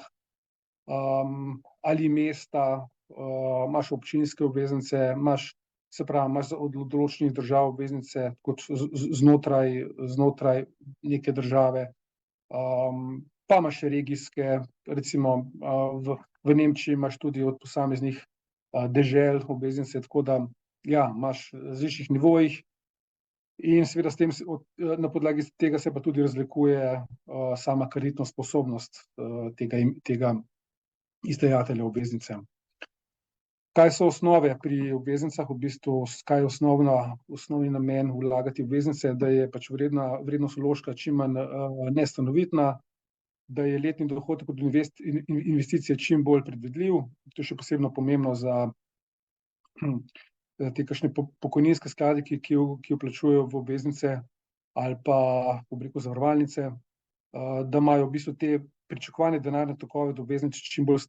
Speaker 4: ali mesta, imaš občinske obveznice, imaš od določenih držav obveznice kot znotraj neke države, pa imaš regijske, recimo v Nemčiji imaš tudi od posameznih dežel obveznice, tako da ja, imaš v različnih nivojih. In seveda na podlagi tega se pa tudi razlikuje sama kreditna sposobnost tega izdajatelja obveznice. Kaj so osnove pri obveznicah, v bistvu, kaj je osnovni namen vlagati v obveznice, da je pač vrednost vložka čim manj nestanovitna, da je letni dohodek od investicije čim bolj predvidljiv, to je še posebno pomembno za te kakšne pokojninske sklade, ki vplačujejo v obveznice ali pa, bom rekel, zavarovalnice, da imajo v bistvu te pričakovane denarne tokove od obveznic čim bolj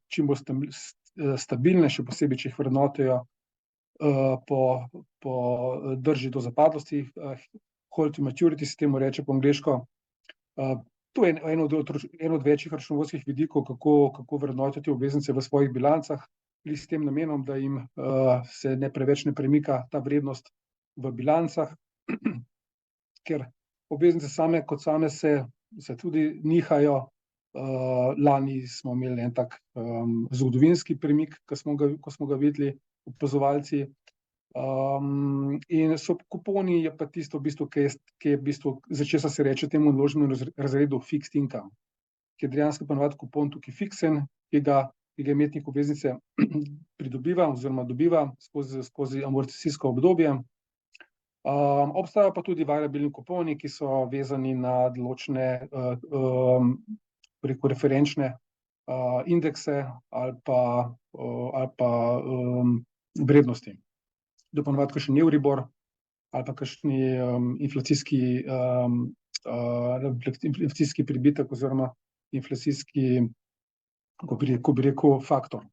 Speaker 4: stabilne, še posebej, če jih vrednotijo po drži do zapadlosti, hold to maturity se temu reče po angleško. To je eno od večjih računovodskih vidikov, kako vrednotiti obveznice v svojih bilancah, s tem namenom, da jim se preveč ne premika ta vrednost v bilancah, ker obveznice kot same se tudi nihajo. Lani smo imeli en tak zgodovinski premik, ko smo ga videli opazovalci. In so kuponi je pa tisto, v bistvu, ki je v bistvu, za česa se reče temu naložbenemu razredu fixed income, ki je dejansko ponavadi kupon tukaj fiksen, ki ga imetnik obveznice pridobiva oziroma dobiva skozi amortizacijsko obdobje. Obstajajo pa tudi variabilni kuponi, ki so vezani na določene referenčne indekse ali pa vrednosti. To je ponovadi kakšen Euribor ali pa kakšni inflacijski pribitek oziroma inflacijski, ko bi rekel, faktor.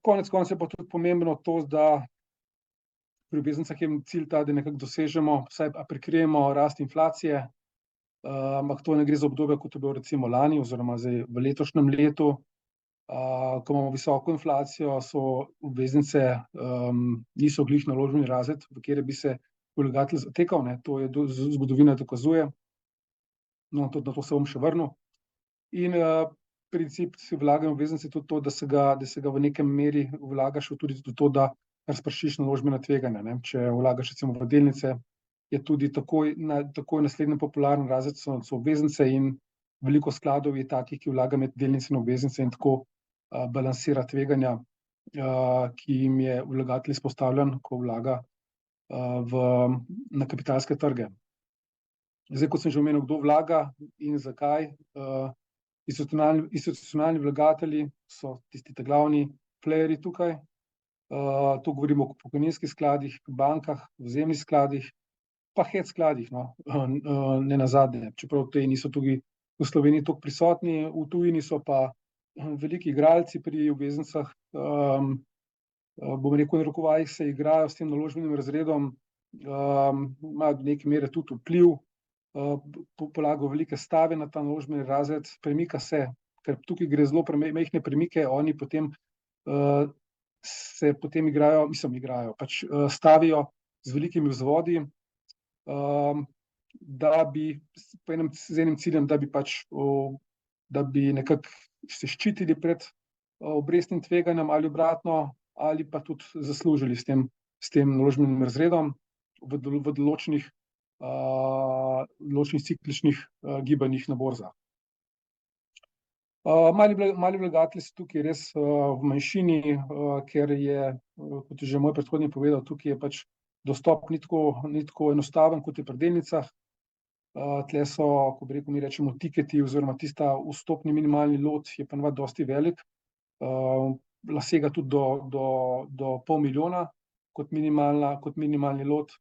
Speaker 4: Konec koncev je pa tudi pomembno to, da pri obveznicah je cilj ta, da nekako dosežemo, vsaj prikrijemo rast inflacije, ampak to ne gre za obdobje, kot je bilo recimo lani oziroma zdaj v letošnjem letu. Ko imamo visoko inflacijo, so obveznice niso glih naložbeni razred, v katere bi se vlagatelj zatekal, ne, to je zgodovina dokazuje. No, tudi na to se bom še vrnil. In princip vlaganja v obveznice je tudi to, da se ga v nekem meri vlagaš tudi to, da razpršiš naložbena tveganja, ne. Če vlagaš recimo v delnice, je tudi takoj naslednji popularen razred so obveznice in veliko skladov je takih, ki vlaga med delnice in obveznice in tako balansira tveganja, ki jim je vlagatelj izpostavljen, ko vlaga na kapitalske trge. Zdaj, kot sem že omenil, kdo vlaga in zakaj. Institucionalni vlagatelji so tisti glavni playerji tukaj. To govorimo o pokojninskih skladih, bankah, vzajemnih skladih, pa hedge skladih, no, nenazadnje, čeprav te niso tudi v Sloveniji toliko prisotni, v tujini so pa veliki igralci pri obveznicah, bom rekel, v narekovajih se igrajo s tem naložbenim razredom, imajo do neke mere tudi vpliv, polagajo velike stave na ta naložbeni razred, premika se, ker tukaj gre zelo majhne premike, oni potem se potem pač stavijo z velikimi vzvodi, da bi z enim ciljem, da bi nekako se ščitili pred obrestnim tveganjem ali obratno, ali pa tudi zaslužili s tem naložbenim razredom v določenih cikličnih gibanjih na borzah. Mali vlagatelji so tukaj res v manjšini, ker je, kot je že moj predhodnik povedal, tukaj je pač dostop ni tako enostaven, kot je pri delnicah. Tule so, ko bi rekel, mi rečemo tiketi oziroma tista vstopni minimalni lot je ponavadi dosti velik. Sega tudi do pol milijona kot minimalni lot.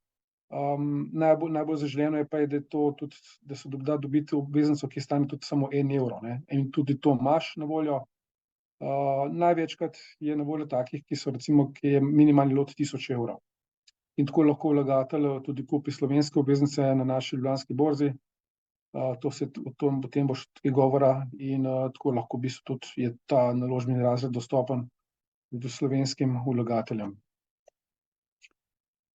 Speaker 4: Najbolj zaželeno je pa, da je to tudi, da se da dobiti obveznico, ki stane tudi samo 1 evro, ne, in tudi to imaš na voljo. Največkrat je na voljo takih, ki je minimalni lot 1000 evrov. In tako lahko vlagatelj tudi kupi slovenske obveznice na naši Ljubljanski borzi. O tem potem bo še tukaj govora in tako lahko v bistvu tudi je ta naložbeni razred dostopen tudi slovenskim vlagateljem.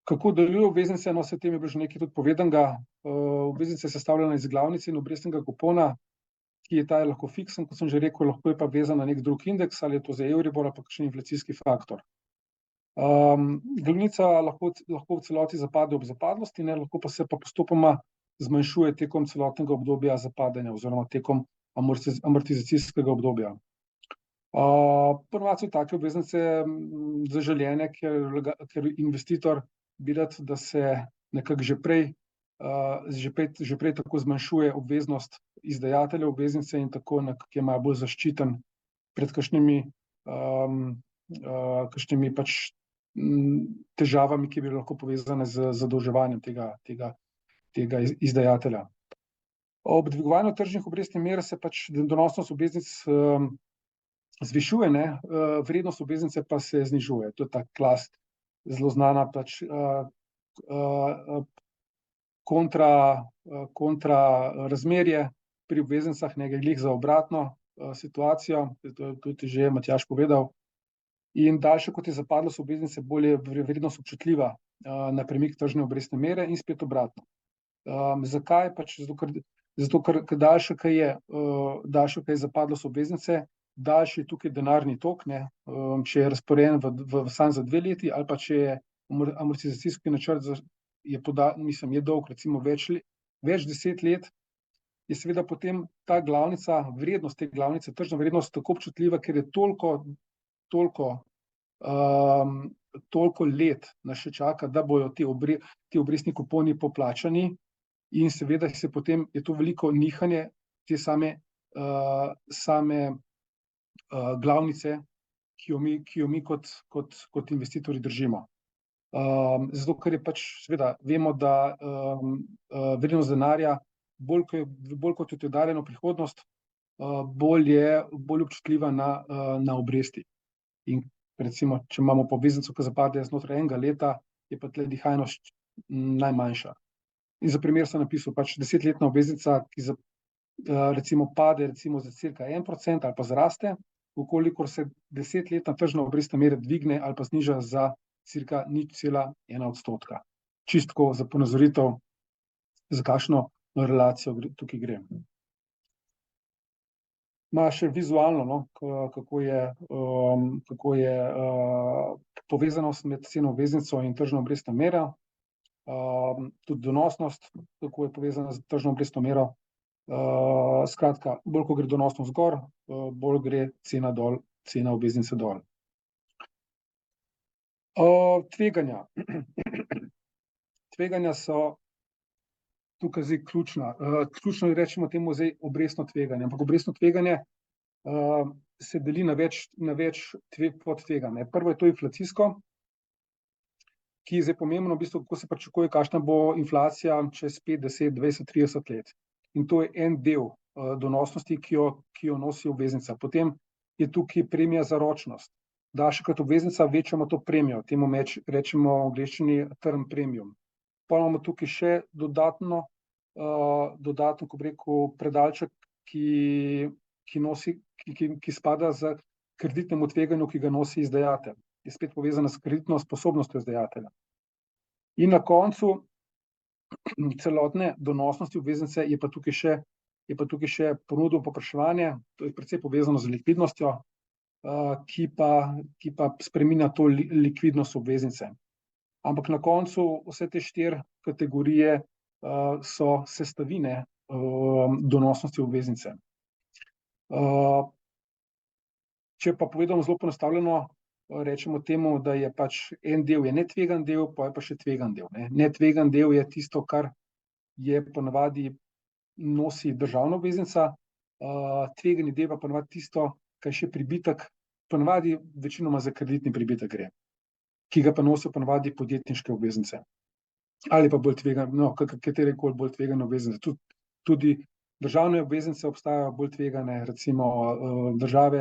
Speaker 4: Kako delujejo obveznice? No, o tem je bilo že nekaj tudi povedanega. Obveznica je sestavljena iz glavnice in obrestnega kupona, ki je lahko fiksen, kot sem že rekel, lahko je pa vezan na nek drug indeks, ali je to za Euribor ali pa kakšen inflacijski faktor. Glavnica lahko v celoti zapade ob zapadlosti, ne, lahko pa se pa postopoma zmanjšuje tekom celotnega obdobja zapadanja oziroma tekom amortizacijskega obdobja. Ponavadi so take obveznice zaželene, ker investitor bi rad, da se nekako že prej tako zmanjšuje obveznost izdajatelja obveznice in tako nekako je malo bolj zaščiten pred kakšnimi pač težavami, ki bi lahko povezane z zadolževanjem tega izdajatelja. Ob dvigovanju tržnih obrestnih mer se pač donosnost obveznic zvišuje, ne, vrednost obveznice pa se znižuje. To je ta zelo znana pač kontra razmerje pri obveznicah, ne gre glih za obratno situacijo, to je tudi že Matjaž povedal. In daljše, kot je zapadlost obveznice, bolj je vrednost občutljiva na premik tržne obrestne mere in spet obratno. Zakaj? Pač zato, ker daljše, kaj je zapadlost obveznice, daljši je tukaj denarni tok, ne, če je razporejen samo za 2 leti ali pa če je amortizacijski načrt je dolg recimo več 10 let, je seveda potem ta glavnica, vrednost te glavnice, tržna vrednost tako občutljiva, ker je toliko toliko let nas še čaka, da bojo ti obrestni kuponi poplačani, in seveda potem je to veliko nihanje te same glavnice, ki jo mi kot investitorji držimo. Zato, ker je pač, seveda, vemo, da vrednost denarja, bolj kot je oddaljena prihodnost, bolj občutljiva na obresti. In recimo, če imamo pa obveznico, ki zapade znotraj enega leta, je pa tle nihajnost najmanjša. In za primer sem napisal, pač 10-letna obveznica, ki recimo pade za cirka 1% ali pa zraste, ukolikor se 10-letna tržna obrestna mera dvigne ali pa zniža za cirka 0,1%. Čistko za ponazoritev, za kakšno relacijo tukaj gre. Ma še vizualno, no, kako je povezanost med ceno obveznico in tržno obrestno mero, tudi donosnost, kako je povezana z tržno obrestno mero. Skratka, bolj ko gre donosnost gor, bolj gre cena dol, cena obveznice dol. Tveganja. Tveganja so tukaj zdaj ključna. Ključno je, rečemo temu zdaj obrestno tveganje, ampak obrestno tveganje se deli na več podtveganja. Prvo je to inflacijsko, ki je zdaj pomembno, v bistvu, kako se pričakuje, kakšna bo inflacija čez 5, 10, 20, 30 let. In to je en del donosnosti, ki jo nosi obveznica. Potem je tukaj premija za ročnost. Daljša kot obveznica, večamo to premijo, temu rečemo v angleščini term premium. Pa imamo tukaj še dodatno, ko bi rekel, predalček, ki spada z kreditnemu tveganju, ki ga nosi izdajatelj. Je spet povezana s kreditno sposobnostjo izdajatelja. In na koncu celotne donosnosti obveznice je pa tukaj še ponudbo in povpraševanje, to je precej povezano z likvidnostjo, ki pa spreminja to likvidnost obveznice. Ampak na koncu vse te 4 kategorije so sestavine donosnosti obveznice. Če pa povedamo zelo poenostavljeno, rečemo temu, da je pač en del je netvegan del, pa je pa še tvegan del. Netvegan del je tisto, kar je ponavadi nosi državna obveznica, tvegani del pa ponavadi tisto, kar je še pribitek, ponavadi večinoma za kreditni pribitek gre, ki ga pa nosijo ponavadi podjetniške obveznice. Ali pa bolj tvegane, katerekoli bolj tvegane obveznice. Tudi državne obveznice obstajajo bolj tvegane, recimo države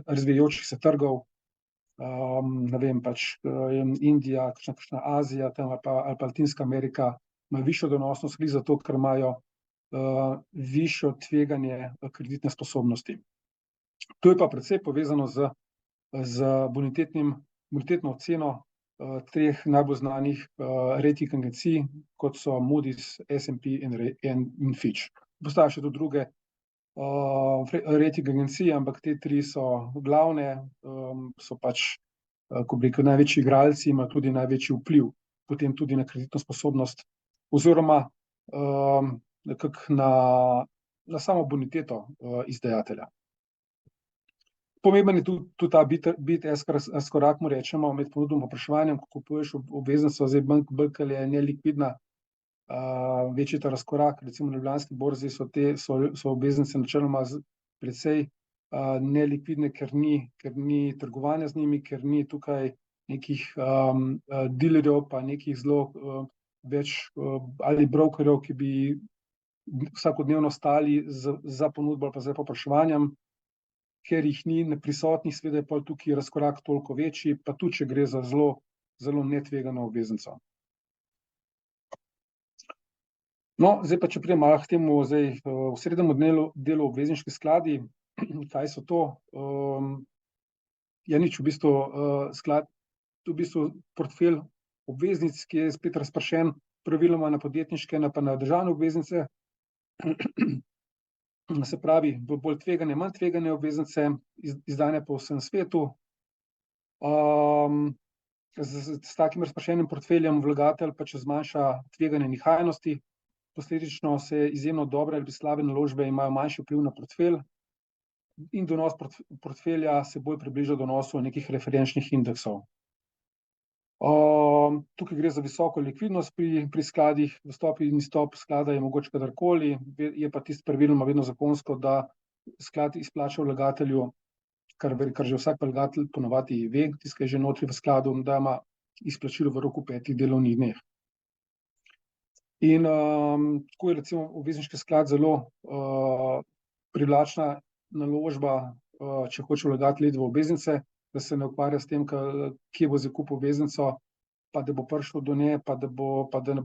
Speaker 4: razvijajočih se trgov, ne vem, pač Indija, kakšna Azija, tam ali pa Latinska Amerika, ima višjo donosnost, zato ker imajo višjo tveganje kreditne sposobnosti. To je pa precej povezano z bonitetno oceno 3 najbolj znanih rating agencij, kot so Moody's, S&P in Fitch. Obstajajo še tudi druge rating agencije, ampak te 3 so glavne, so pač, ko bi rekel, največji igralci, ima tudi največji vpliv potem tudi na kreditno sposobnost oziroma nekako na samo boniteto izdajatelja. Pomemben je tudi ta bid-ask razkorak, mu rečemo, med ponudbo in povpraševanjem, ko kupuješ obveznico, zdaj bolj, ker je nelikvidna, večji ta razkorak. Recimo na Ljubljanski borzi so obveznice načeloma precej nelikvidne, ker ni trgovanja z njimi, ker ni tukaj nekih dilerjev, pa nekih zelo več ali brokerjev, ki bi vsakodnevno stali za ponudbo ali pa za povpraševanjem. Ker jih ni prisotnih, seveda je pa tukaj razkorak toliko večji, pa tudi, če gre za zelo netvegano obveznico. No, zdaj pa, če pridem malo k temu, zdaj v srednjem delu obvezniški skladi, kaj so to? Nič, v bistvu sklad, v bistvu portfelj obveznic, ki je spet razpršen praviloma na podjetniške, pa na državne obveznice. Se pravi, bolj tvegane, manj tvegane obveznice, izdane po vsem svetu. S takim razpršenim portfeljem vlagatelj pač zmanjša tveganje nihajnosti, posledično se izjemno dobre ali slabe naložbe imajo manjši vpliv na portfelj in donos portfelja se bolj približa donosu nekih referenčnih indeksov. Tukaj gre za visoko likvidnost pri skladih, vstop in izstop sklada je mogoče kadarkoli, je pa tisto praviloma vedno zakonsko, da sklad izplača vlagatelju, kar že vsak vlagatelj ponavadi ve, tisti, ki je že notri v skladu, da ima izplačilo v roku 5 delovnih dneh. In tako je recimo obvezniški sklad zelo privlačna naložba, če hoče vlagatelj iti v obveznice, da se ne ukvarja s tem, kje bo zakupil obveznico, pa da bo prišel do nje, da ne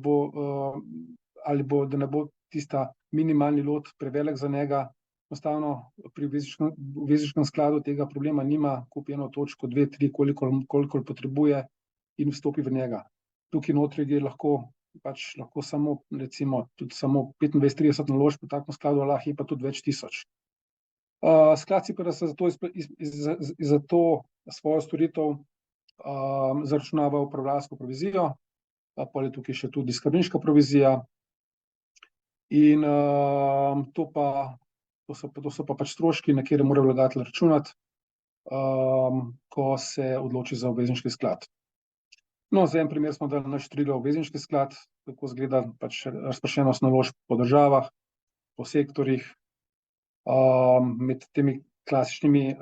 Speaker 4: bo tista minimalni lot prevelik za njega. Enostavno pri obvezniškem skladu tega problema nima, kupi eno točko, 2, 3, koliko potrebuje in vstopi v njega. Tukaj notri je lahko samo, recimo, tudi samo 25-30 naložb v takem skladu, lahko je pa tudi več tisoč. Sklad si pa se za to svojo storitev zaračunava upravljalsko provizijo, potem je tukaj še tudi skrbniška provizija in to so pa pač stroški, na katere mora vlagatelj računati, ko se odloči za obvezniški sklad. No, za en primer smo dali naš Triglav obvezniški sklad, kako izgleda pač razpršenost naložb po državah, po sektorjih. Med temi klasičnimi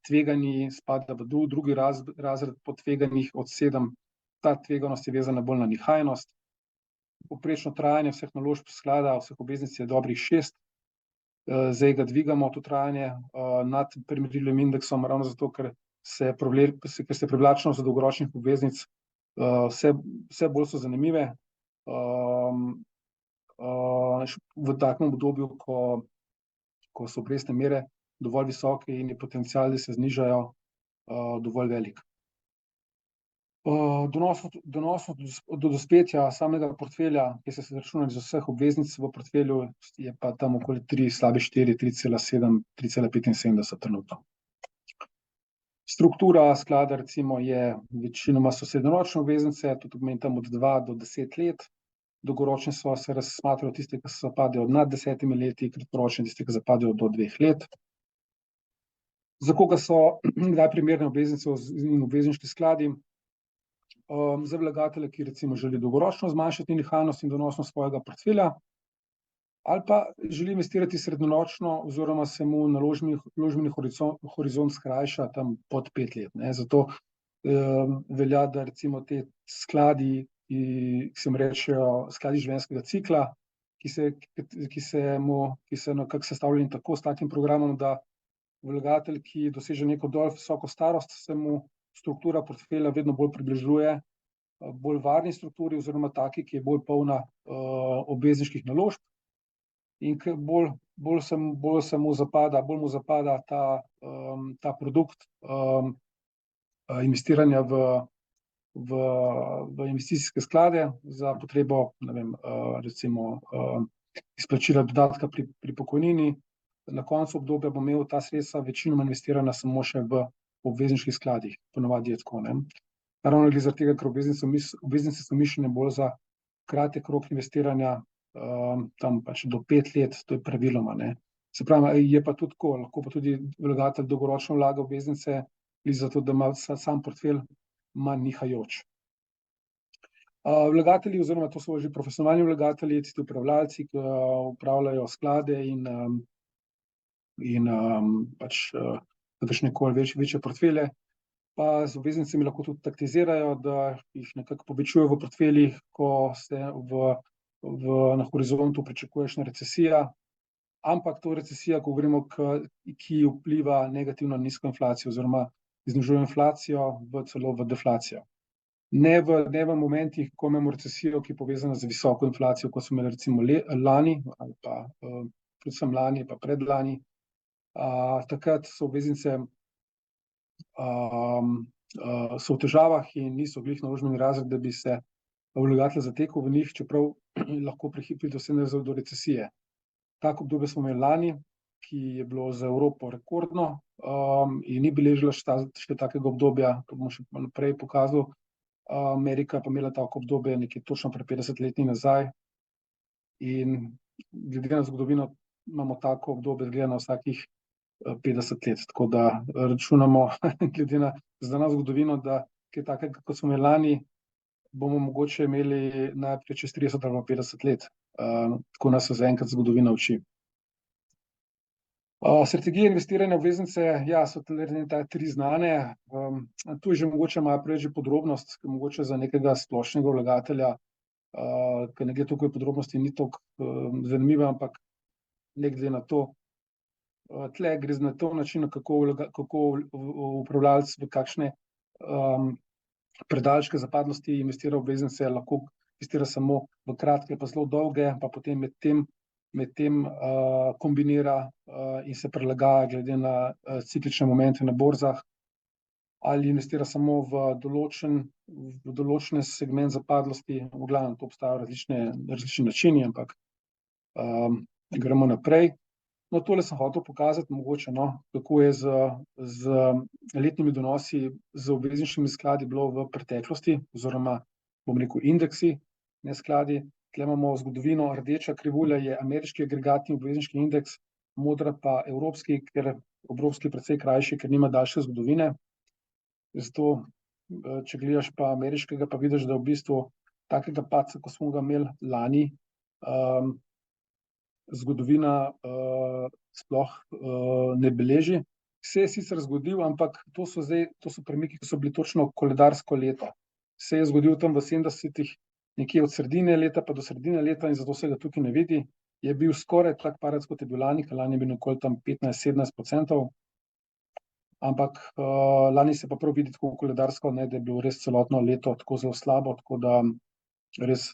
Speaker 4: tveganji spada v drugi razred podtveganih od 7. Ta tveganost je vezana bolj na nihajnost. Povprečno trajanje vseh naložb sklada, vseh obveznic je dobrih 6. Zdaj ga dvigamo, to trajanje, nad primerljivim indeksom, ravno zato, ker se privlačnost dolgoročnih obveznic vse bolj so zanimive. V takem obdobju, ko so obrestne mere dovolj visoke in je potencial, da se znižajo, dovolj velik. Donos do dospetja samega portfelja, ki se računa iz vseh obveznic v portfelju, je pa tam okoli 3, slabe 4, 3,7, 3,75 trenutno. Struktura sklada recimo je večinoma so srednjeročne obveznice, to pomeni tam od 2 do 10 let. Dolgoročne se razsmatrajo tiste, ki se zapadejo nad 10 leti, kratkoročne tiste, ki zapadejo do 2 let. Za koga so kdaj primerne obveznice in obvezniški skladi? Za vlagatelje, ki recimo želi dolgoročno zmanjšati nihajnost in donosnost svojega portfelja, ali pa želi investirati srednjeročno oziroma se mu naložbeni horizont skrajša tam pod 5 let. Zato velja, da recimo te skladi, ki se jim rečejo skladi življenjskega cikla, ki se nekako sestavljeni tako s takim programom, da vlagatelj, ki doseže neko dovolj visoko starost, se mu struktura portfelja vedno bolj približuje bolj varni strukturi oziroma taki, ki je bolj polna obvezniških naložb. In bolj mu zapada ta produkt investiranja v investicijske sklade za potrebo, recimo izplačila dodatka pri pokojnini. Na koncu obdobja bo imel ta sredstva večinoma investirana samo še v obvezniških skladih, ponavadi je tako. Naravno gre zaradi tega, ker obveznice so mišljene bolj za kratek rok investiranja, tam pač do 5 let, to je praviloma. Se pravi, je pa tudi tako, lahko pa tudi vlagatelj dolgoročno vlaga obveznice, zato da ima sam portfelj manj nihajoč. Vlagatelji, oziroma to so že profesionalni vlagatelji, tisti upravljalci, ki upravljajo sklade in pač kakršnekoli večje portfelje, pa z obveznicami lahko tudi taktizirajo, da jih nekako povečujejo v portfeljih, ko se na horizontu pričakuješ recesija, ampak to recesija, ko govorimo, ki vpliva negativno na nizko inflacijo oziroma znižuje inflacijo celo v deflacijo. Ne v momentih, ko imamo recesijo, ki je povezana z visoko inflacijo, kot smo imeli recimo lani, ali pa predvsem lani, pa predlani. Takrat so obveznice so v težavah in niso glih naložbeni razred, da bi se vlagatelj zatekel v njih, čeprav lahko prehitri do recesije. Tako obdobje smo imeli lani, ki je bilo za Evropo rekordno in ni beležila še takega obdobja, to bom še naprej pokazal. Amerika pa imela tako obdobje nekje točno pred 50 leti nazaj in glede na zgodovino imamo tako obdobje glede na vsakih 50 let, tako da računamo glede na zgodovino, da kaj takega, kot smo imeli lani, bomo mogoče imeli najprej čez 30 ali 50 let. Tako nas zaenkrat zgodovina uči. Strategije investiranja v obveznice, ja, so ta tri znane. Tu je že mogoče malo preveč podrobnost, mogoče za nekega splošnega vlagatelja, ker ne gre toliko podrobnosti, ni toliko zanimivo, ampak ne glede na to. Tle gre na to način, kako upravljalec v kakšne predalčke zapadlosti investira v obveznice, lahko investira samo v kratke, pa zelo dolge, pa potem med tem kombinira in se prilagaja glede na ciklične momente na borzah, ali investira samo v določen segment zapadlosti. V glavnem, to obstajajo različni načini, ampak gremo naprej. No, tole sem hotel pokazati mogoče, kako je z letnimi donosi z obvezničnimi skladi bilo v preteklosti, oziroma, bom rekel, indeksi, ne skladi. Tle imamo zgodovino, rdeča krivulja je ameriški agregatni obvezniški indeks, modra pa evropski, ker evropski je precej krajši, ker nima daljše zgodovine. Zato, če gledaš pa ameriškega, pa vidiš, da v bistvu takega padca, ko smo ga imeli lani, zgodovina sploh ne beleži. Se je sicer zgodil, ampak to so premiki, ki so bili točno koledarsko leto. Se je zgodil tam v 70-ih, nekje od sredine leta pa do sredine leta, in zato se ga tukaj ne vidi. Je bil skoraj tak padec, kot je bil lani, ker lani je bil okoli tam 15-17%. Ampak lani se pa prav vidi tako koledarsko, da je bilo res celotno leto tako zelo slabo, tako da res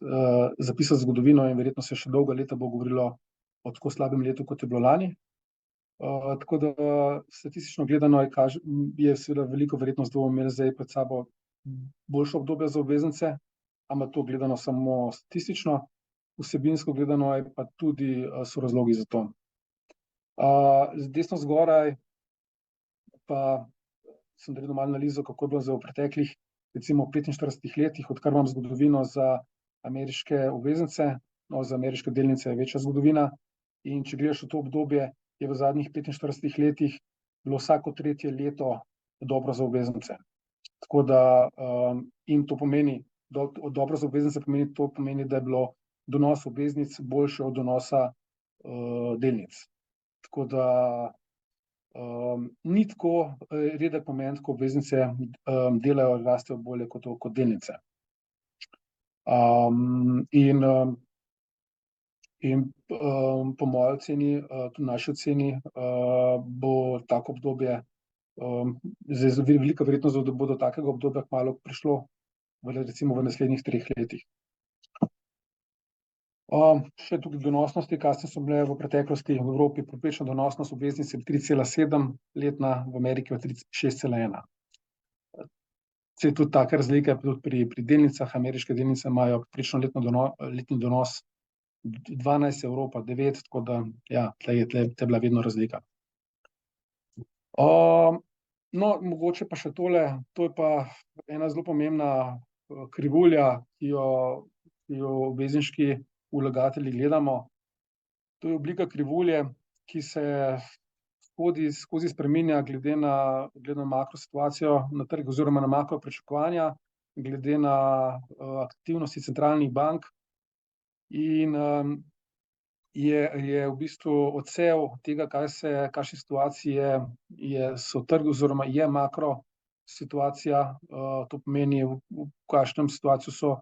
Speaker 4: zapisati zgodovino in verjetno se še dolga leta bo govorilo o tako slabem letu, kot je bilo lani. Tako da statistično gledano je seveda veliko verjetnost, da bomo imeli zdaj pred sabo boljše obdobje za obveznice, ampak to gledano samo statistično, vsebinsko gledano je pa tudi so razlogi za to. Desno zgoraj pa sem naredil malo analizo, kako je bilo v preteklih, recimo 45 letih, odkar imam zgodovino za ameriške obveznice, za ameriške delnice je večja zgodovina. In če gledaš v to obdobje, je v zadnjih 45 letih bilo vsako tretje leto dobro za obveznice. Tako da, in to pomeni, dobro za obveznice pomeni, da je bilo donos obveznic boljše od donosa delnic. Tako da ni tako redek moment, ko obveznice delajo, rastejo bolje kot delnice. In po moji oceni, tudi naši oceni, bo tako obdobje, velika verjetnost, da bo do takega obdobja kmalu prišlo, recimo v naslednjih 3 letih. Še tukaj donosnosti, kakšne so bile v preteklosti v Evropi, povprečna donosnost obveznic je 3,7 letna, v Ameriki pa 6,1. Se je tudi taka razlika tudi pri delnicah. Ameriške delnice imajo povprečno letni donos 12, Evropa 9, tako da ja, tle je bila vedno razlika. No, mogoče pa še tole, to je pa ena zelo pomembna krivulja, ki jo obvezniški vlagatelji gledamo. To je oblika krivulje, ki se skozi spreminja glede na makrosituacijo na trgu oziroma na makro pričakovanja, glede na aktivnosti centralnih bank. In je v bistvu odsev tega, kakšne situacije so trgi oziroma je makro situacija, to pomeni, v kakšnem situaciju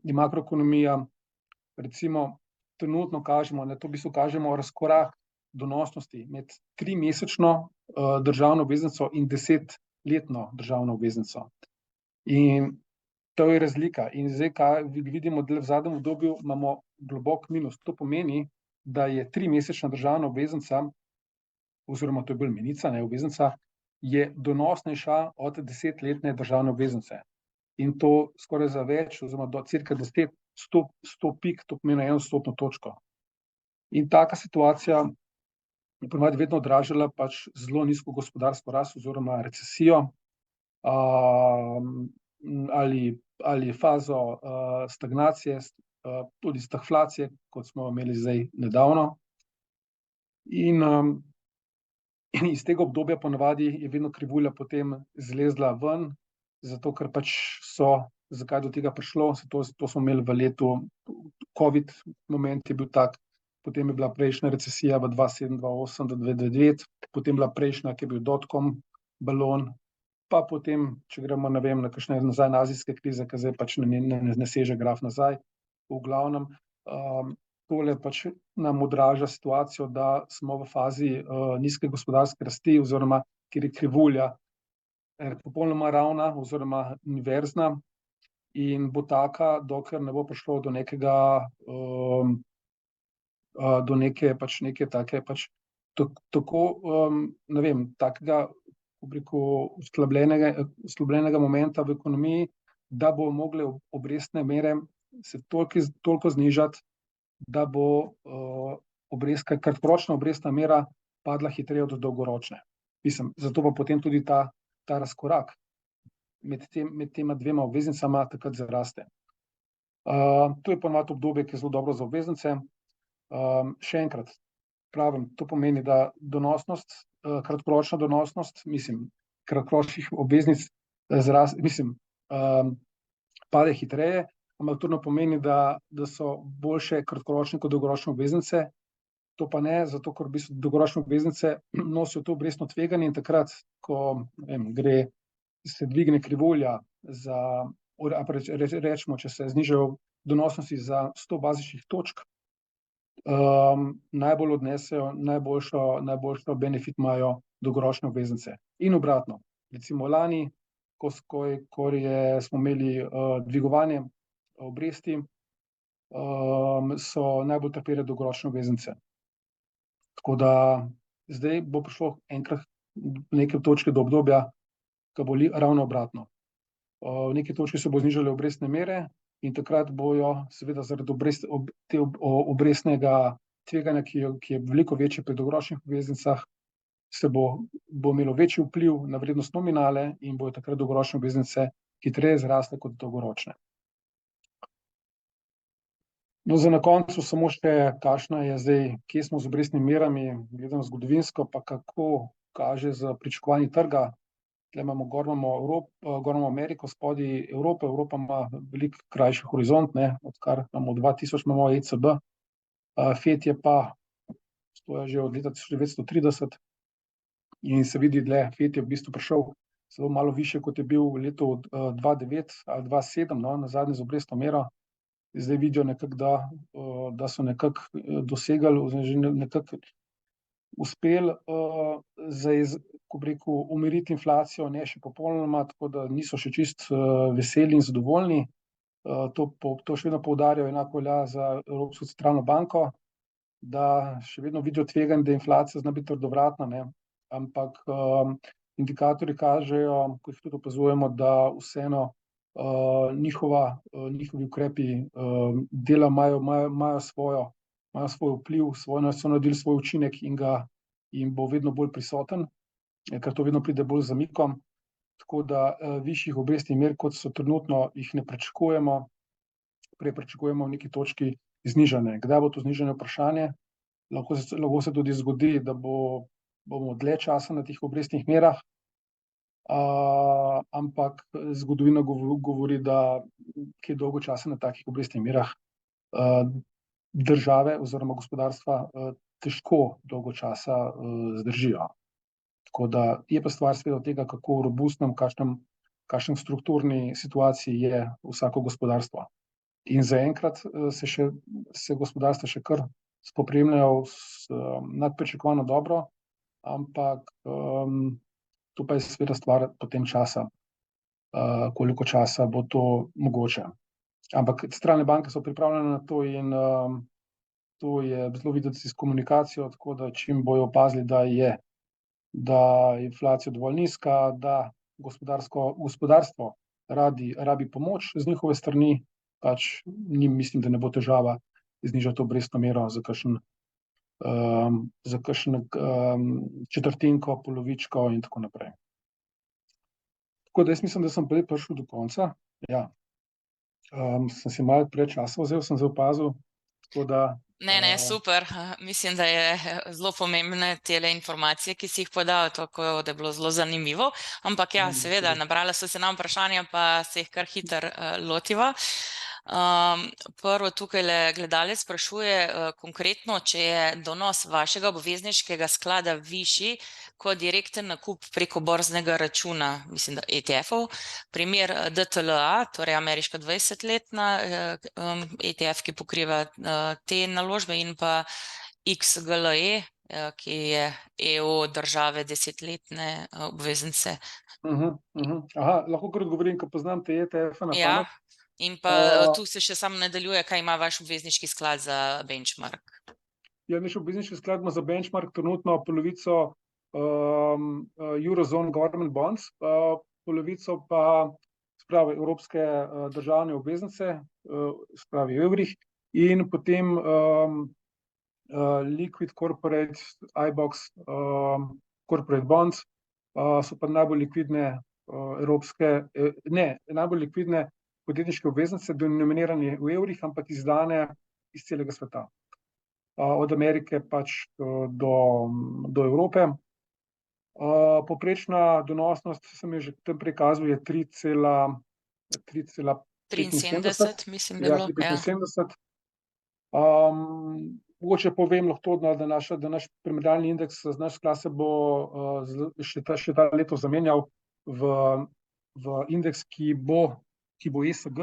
Speaker 4: je makroekonomija. Recimo, trenutno kažemo, to v bistvu kažemo razkorak donosnosti med 3-mesečno državno obveznico in 10-letno državno obveznico. In to je razlika. In zdaj, kaj vidimo, da v zadnjem obdobju imamo globok minus. To pomeni, da je 3-mesečna državna obveznica, oziroma to je bolj menica, ne obveznica, je donosnejša od 10-letne državne obveznice. In to skoraj za več, oziroma do cirka 100 pik, to pomeni 1 odstotno točko. In taka situacija je ponavadi vedno odražala pač zelo nizko gospodarsko rast oziroma recesijo, ali fazo stagnacije, tudi stagflacije, kot smo imeli zdaj nedavno. In iz tega obdobja ponavadi je vedno krivulja potem zlezla ven zato ker pač zakaj do tega prišlo, to smo imeli v letu, COVID moment je bil tak, potem je bila prejšnja recesija v 2007, 2008, 2009, potem bila prejšnja, ki je bil dotcom balon, pa potem, če gremo, ne vem, na kakšne nazaj na azijske krize, ki zdaj pač ne seže graf nazaj, v glavnem, tole pač nam odraža situacijo, da smo v fazi nizke gospodarske rasti oziroma, kjer je krivulja popolnoma ravna oziroma inverzna in bo taka, dokler ne bo prišlo do nekega, do neke pač neke take pač tako, ne vem, takega, oslabljenega momenta v ekonomiji, da bo mogle obrestne mere se toliko znižati, da bo kratkoročna obrestna mera padla hitreje od dolgoročne. Mislim, zato pa potem tudi ta razkorak med tema dvema obveznicama takrat zraste. To je ponovadi obdobje, ki je zelo dobro za obveznice. Še enkrat pravim, to pomeni, da donosnost, kratkoročna donosnost, kratkoročnih obveznic pade hitreje, ampak to ne pomeni, da so boljše kratkoročne kot dolgoročne obveznice. To pa ne, zato ker v bistvu dolgoročne obveznice nosijo to obrestno tveganje in takrat, ko se dvigne krivulja rečemo, če se znižajo donosnosti za 100 bazičnih točk, najbolj odnesejo, najboljšo benefit imajo dolgoročne obveznice. In obratno, recimo lani, ko smo imeli dvigovanje obresti, so najbolj trpele dolgoročne obveznice. Tako da zdaj bo prišlo enkrat v neke točke do obdobja, ko bo ravno obratno. V neki točki se bo znižale obrestne mere in takrat bojo seveda zaradi obrestnega tveganja, ki je veliko večje pri dolgoročnih obveznicah, se bo imelo večji vpliv na vrednost nominale in bojo takrat dolgoročne obveznice hitreje zrasle kot dolgoročne. No, za na koncu samo še, kakšna je zdaj, kje smo z obrestnimi merami, gledano zgodovinsko, pa kako kaže z pričakovanji trga. Tukaj gor imamo Ameriko, spodaj Evropo. Evropa ima veliko krajši horizont, odkar imamo 2000, imamo ECB. FED je pa, to je že od leta 1930 in se vidi, FED je v bistvu prišel zelo malo više, kot je bil v letu 2009 ali 2007, na zadnje z obrestno mero. Zdaj vidijo nekako, da so nekako dosegli, oziroma že nekako uspeli umiriti inflacijo, ne še popolnoma, tako da niso še čisto veseli in zadovoljni. To še vedno poudarjajo, enako velja za Evropsko centralno banko, da še vedno vidijo tveganje, da inflacija zna biti trdovratna, ampak indikatorji kažejo, ko jih tudi opazujemo, da vseeno njihovi ukrepi dela imajo svoj vpliv, so naredili svoj učinek in bo vedno bolj prisoten, ker to vedno pride bolj z zamikom. Tako da višjih obrestnih mer, kot so trenutno, jih ne pričakujemo, prej pričakujemo v neki točki znižanje. Kdaj bo to znižanje vprašanje? Lahko se tudi zgodi, da bomo dlje časa na teh obrestnih merah, ampak zgodovina govori, da kaj dolgo časa na takih obrestnih merah države oziroma gospodarstva težko dolgo časa zdržijo. Tako da je pa stvar seveda od tega, kako robustnem, kakšnem strukturni situaciji je vsako gospodarstvo. In zaenkrat se gospodarstva še kar spoprijemajo nadpričakovano dobro, ampak to pa je seveda stvar potem časa, koliko časa bo to mogoče. Ampak centralne banke so pripravljene na to in to je zelo videti s komunikacijo, tako da čim bojo opazili, da je inflacija dovolj nizka, da gospodarstvo rabi pomoč z njihove strani, pač njim mislim, da ne bo težava znižati obrestno mero za kakšno četrtinko, polovičko in tako naprej. Tako da jaz mislim, da sem prišel do konca. Ja. Sem si malo preveč časa vzel, sem se opazil, tako da
Speaker 2: Ne, super. Mislim, da je zelo pomembne tele informacije, ki si jih podal, tako da je bilo zelo zanimivo. Ampak ja, seveda, nabrala so se nam vprašanja, pa se jih kar hitro lotiva. Prvo tukaj gledalec sprašuje konkretno, če je donos vašega obvezniškega sklada višji kot direkten nakup preko borznega računa, mislim, da ETF-ov. Primer DTLA, torej ameriška 20-letna ETF, ki pokriva te naložbe, in pa XGLE, ki je EU države 10-letne obveznice.
Speaker 4: Aha, lahko kar odgovorim, ko poznam te ETF-e na
Speaker 2: Ja,
Speaker 4: pamet.
Speaker 2: in pa tu se še samo nadaljuje, kaj ima vaš obvezniški sklad za benchmark.
Speaker 4: Ja, naš obvezniški sklad ima za benchmark trenutno polovico Eurozone Government Bonds, polovico pa spravi evropske državne obveznice, spravi v evrih, in potem Liquid Corporate iBox Corporate Bonds so pa najbolj likvidne najbolj likvidne podjetniške obveznice, denominirane v evrih, ampak izdane iz celega sveta. Od Amerike pač do Evrope. Povprečna donosnost, sem jo že tam prikazal, je 3,75,
Speaker 2: mislim, da je bilo.
Speaker 4: 3,75. Mogoče povem lahko, da naš primerjalni indeks, naš sklad se bo še ta leto zamenjal v indeks, ki bo ESG,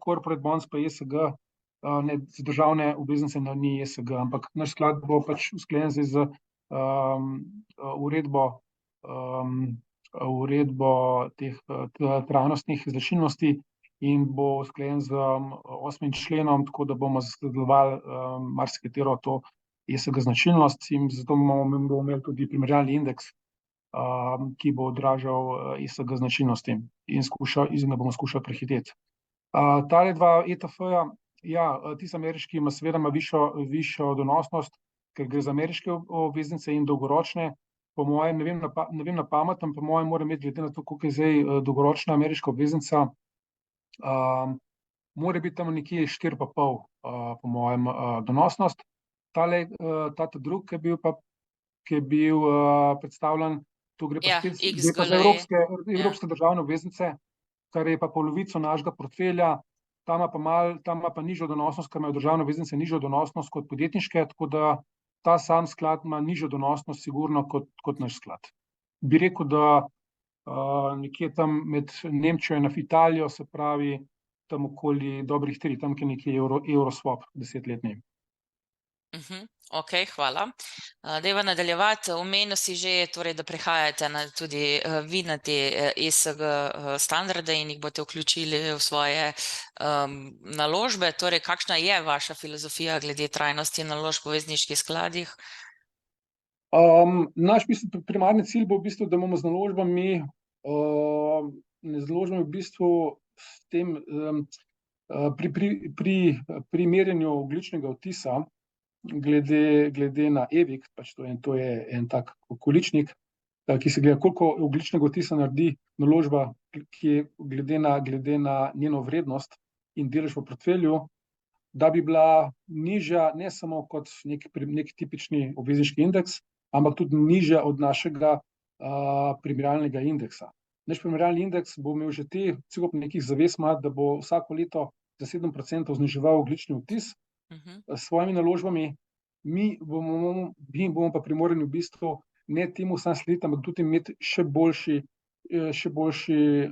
Speaker 4: Corporate Bonds pa ESG, ne, z državne obveznice ni ESG, ampak naš sklad bo pač usklajen z uredbo teh trajnostnih značilnosti in bo usklajen z 8. členom, tako da bomo zasledovali marsikatero to ESG značilnost, in zato bomo imeli tudi primerjalni indeks, ki bo odražal ESG značilnosti, in ga bomo skušali prehiteti. Tale dva ETF-ja, ja, tisti ameriški ima seveda višjo donosnost, ker gre za ameriške obveznice in dolgoročne. Po mojem, ne vem na pamet, po mojem mora imeti, glede na to, koliko je zdaj dolgoročna ameriška obveznica, mora biti tam nekje 4,5, po mojem, donosnost. Ta drug, ki je bil predstavljen, to gre pa spet za evropske državne obveznice, kar je pa polovico našega portfelja. Tam ima pa nižjo donosnost, ker imajo državne obveznice nižjo donosnost kot podjetniške, tako da ta sam sklad ima nižjo donosnost sigurno kot naš sklad. Bi rekel, da nekje tam med Nemčijo in Italijo, se pravi tam okoli dobrih 3, tam je nekje Euroswap 10-letni.
Speaker 2: Ok, hvala. Dajva nadaljevati. Omenil si že, torej, da prihajate tudi vi na te ESG standarde in jih boste vključili v svoje naložbe. Torej, kakšna je vaša filozofija glede trajnosti naložb v obvezniških skladih?
Speaker 4: Naš primarni cilj bo v bistvu, da bomo z naložbami v bistvu s tem pri merjenju ogljičnega odtisa, glede na EVIC, pač to je en tak količnik, ki se gleda, koliko ogljičnega odtisa naredi naložba, ki je glede na njeno vrednost in delež v portfelju, da bi bila nižja ne samo kot nek tipični obvezniški indeks, ampak tudi nižja od našega primerjalnega indeksa. Naš primerjalni indeks bo imel že celo nekih zavez, da bo vsako leto za 7% zniževal ogljični odtis s svojimi naložbami. Mi bomo pa primorani v bistvu ne temu sam slediti, ampak tudi imeti še boljši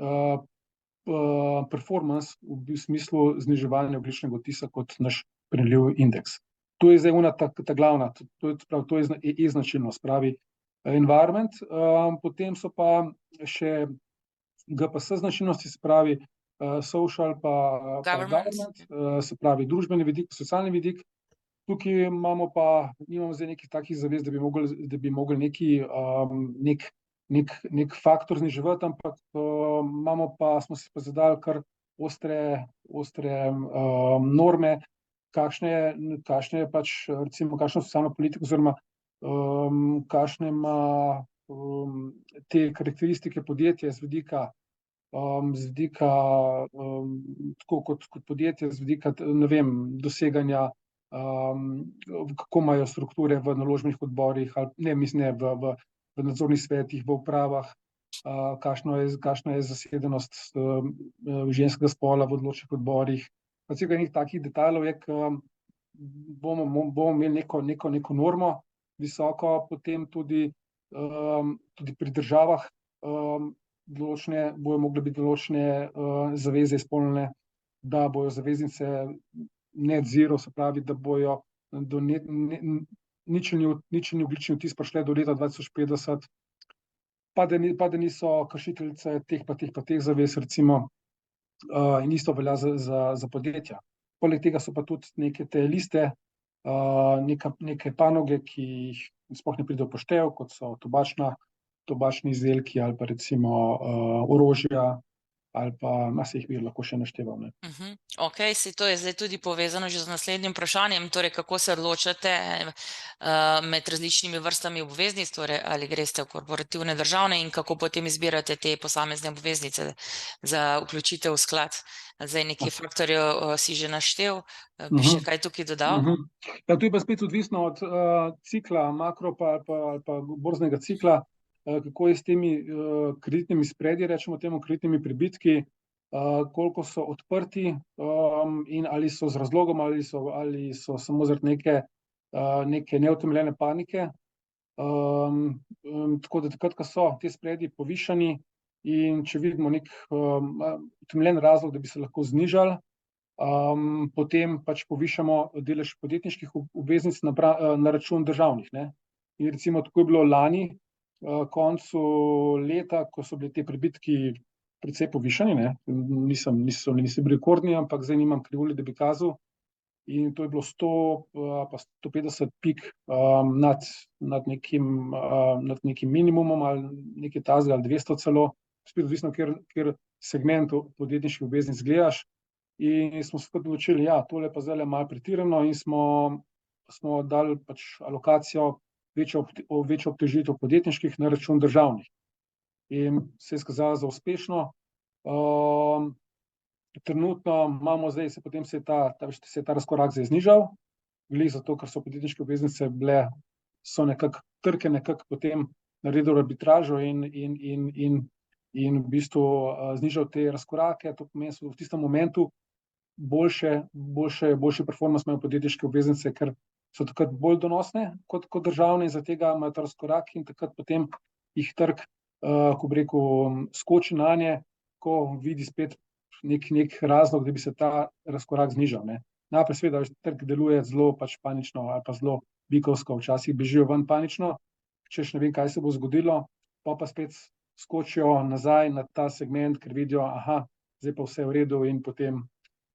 Speaker 4: performance v smislu zniževanja ogljičnega odtisa kot naš primerljiv indeks. To je zdaj ta glavna, to je e-značilnost, pravi environment, potem so pa še GPS značilnosti, se pravi social pa government, se pravi družbeni vidik, socialni vidik. Tukaj nimamo zdaj nekih takih zavez, da bi mogli nek faktor zniževati, ampak smo si pa zadali kar ostre norme, kakšne pač, recimo, kakšno socialno politiko, oziroma kakšne ima te karakteristike podjetja z vidika tako kot podjetje, z vidika, ne vem, doseganja kako imajo strukture v naložbenih odborih, v nadzornih svetih, v upravah, kakšna je zasedenost ženskega spola v odločnih odborih. Celo nekaj takih detajlov je, bomo imeli neko normo visoko, potem tudi pri državah bojo mogle biti določene zaveze izpolnjene, da bojo zaveznice net zero, se pravi, da bojo do ničelni ogljični odtis prišle do leta 2050, pa da niso kršiteljice teh pa teh zavez, recimo, in isto velja za podjetja. Poleg tega so pa tudi neke te liste, neke panoge, ki jih sploh ne pride v poštev, kot so tobačni izdelki ali pa recimo orožja, ali pa se jih bi lahko še našteval, ne.
Speaker 2: Ok, to je zdaj tudi povezano že z naslednjim vprašanjem, torej kako se odločate med različnimi vrstami obveznic, torej ali greste v korporativne državne in kako potem izbirate te posamezne obveznice za vključitev v sklad. Zdaj nekaj faktorjev si že naštel, bi še kaj tukaj dodal?
Speaker 4: Ja, tu je pa spet odvisno od cikla, makro pa borznega cikla, kako je s temi kreditnimi spredi, rečemo temu, kreditnimi pribitki, koliko so odprti in ali so z razlogom ali so samo zaradi neke neutemeljene panike. Tako da takrat, ko so ti spredi povišani in če vidimo nek utemeljen razlog, da bi se lahko znižali, potem pač povišamo delež podjetniških obveznic na račun državnih, ne. In recimo tako je bilo lani, koncu leta, ko so bili ti pribitki precej povišani, ne, niso bili rekordni, ampak zdaj nimam krivulje, da bi kazal, in to je bilo 100 pa 150 pik nad nekim minimumom ali nekaj takega, ali 200 celo, spet odvisno, kjer segment podjetniških obveznic gledaš. In smo se odločili, ja, tole pa zdajle malo pretirano, in smo dali pač alokacijo, večjo obtežitev podjetniških na račun državnih. In se je izkazalo za uspešno. Trenutno imamo zdaj, se je ta razkorak zdaj znižal, glih zato, ker so podjetniške obveznice so nekako trge potem naredili arbitražo in v bistvu znižal te razkorake. To pomeni, so v tistem momentu boljši performance imajo podjetniške obveznice, ker so takrat bolj donosne kot državne, in zaradi tega imajo ta razkorak, in takrat potem jih trg, ko bi rekel, skoči nanje, ko vidi spet nek razlog, da bi se ta razkorak znižal, ne. Najprej seveda trg deluje zelo pač panično ali pa zelo bikovsko, včasih bežijo ven panično, češ ne vem, kaj se bo zgodilo, pa spet skočijo nazaj na ta segment, ker vidijo, zdaj pa vse v redu, in potem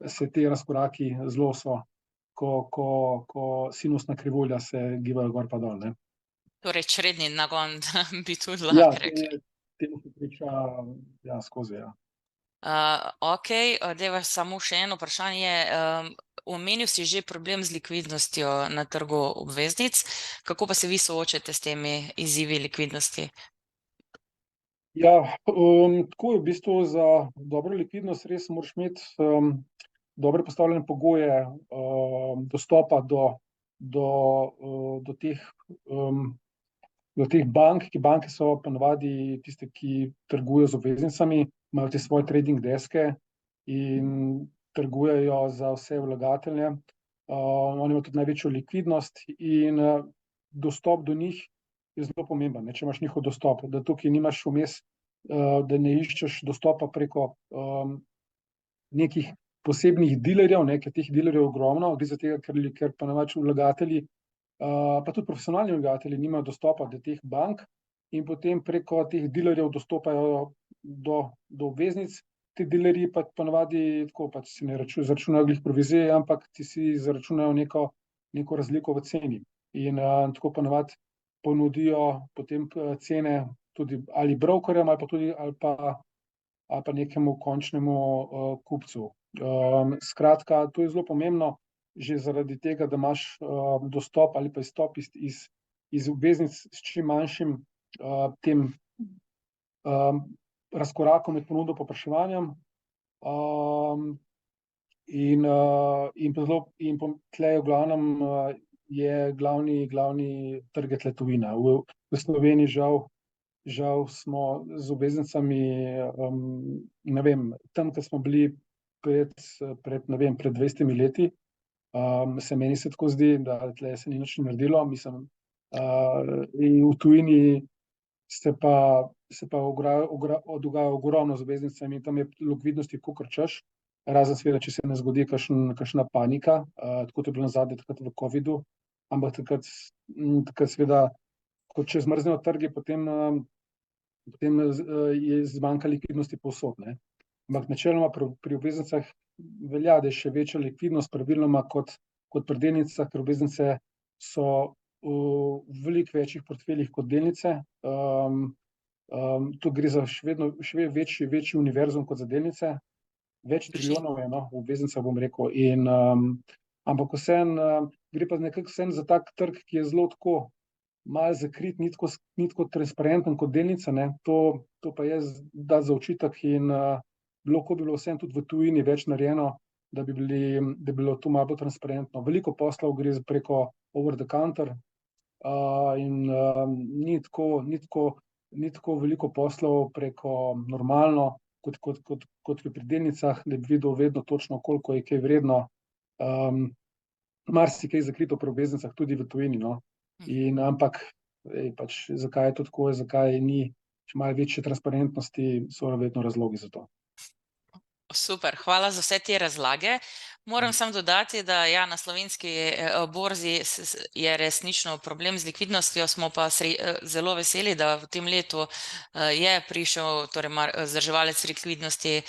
Speaker 4: se te razkoraki zelo so, ko sinusna krivulja se gibajo gor pa dol, ne.
Speaker 2: Torej čredni nagon, bi tudi lahko rekli.
Speaker 4: Ja, temu se priča, ja, skozi, ja.
Speaker 2: Ok, dajva samo še eno vprašanje. Omenil si že problem z likvidnostjo na trgu obveznic. Kako pa se vi soočate s temi izzivi likvidnosti?
Speaker 4: Ja, tako je v bistvu za dobro likvidnost res moraš imeti dobre postavljene pogoje dostopa do teh bank, ki banke so ponavadi tiste, ki trgujejo z obveznicami, imajo te svoje trading deske in trgujejo za vse vlagatelje. Oni imajo tudi največjo likvidnost in dostop do njih je zelo pomemben, če imaš njihov dostop, da tukaj nimaš vmes, da ne iščeš dostopa preko nekih posebnih dilerjev, ker teh dilerjev je ogromno, gre za tega, ker ponavadi vlagatelji, pa tudi profesionalni vlagatelji nimajo dostopa do teh bank in potem preko teh dilerjev dostopajo do obveznic. Ti dilerji pa ponavadi tako pač si ne zaračunajo glih provizije, ampak ti si zaračunajo neko razliko v ceni. In tako ponavadi ponudijo potem cene tudi ali brokerjem ali pa nekemu končnemu kupcu. Skratka, to je zelo pomembno, že zaradi tega, da imaš dostop ali pa izstop iz obveznic s čim manjšim tem razkorakom med ponudbo in povpraševanjem. Tle je v glavnem je glavni trg je tle tujina. V Sloveniji žal smo z obveznicami, ne vem, tam, kjer smo bili pred 20 leti, meni se tako zdi, da tle se ni nič naredilo, mislim, in v tujini se pa dogaja ogromno z obveznicami in tam je likvidnosti kakor češ, razen seveda, če se ne zgodi kakšna panika, tako kot je bilo nazadnje takrat v covidu, ampak takrat seveda, ko če zmrznejo trgi, potem je zmanjka likvidnosti povsod, ne. Ampak načeloma pri obveznicah velja, da je še večja likvidnost praviloma kot pri delnicah, ker obveznice so v veliko večjih portfeljih kot delnice. Tu gre za še večji univerzum kot za delnice, več trilijonov je, no, v obveznicah, bom rekel, ampak vseeno gre pa nekako vseeno za tak trg, ki je zelo tako malo zakrit, ni tako transparenten kot delnica, ne, to pa je dati za očitek in bi bilo vseeno tudi v tujini več narejeno, da bi bilo to malo bolj transparentno. Veliko poslov gre preko over the counter, in ni tako veliko poslov preko normalno, kot je pri delnicah, da bi videl vedno točno, koliko je kaj vredno. Marsikaj zakrito pri obveznicah, tudi v tujini, no. Ampak pač, zakaj je to tako, zakaj ni še malo večje transparentnosti, so verjetno razlogi za to.
Speaker 2: Super, hvala za vse te razlage. Moram samo dodati, da ja, na slovenski borzi je resnično problem z likvidnostjo, smo pa zelo veseli, da v tem letu je prišel vzdrževalec likvidnosti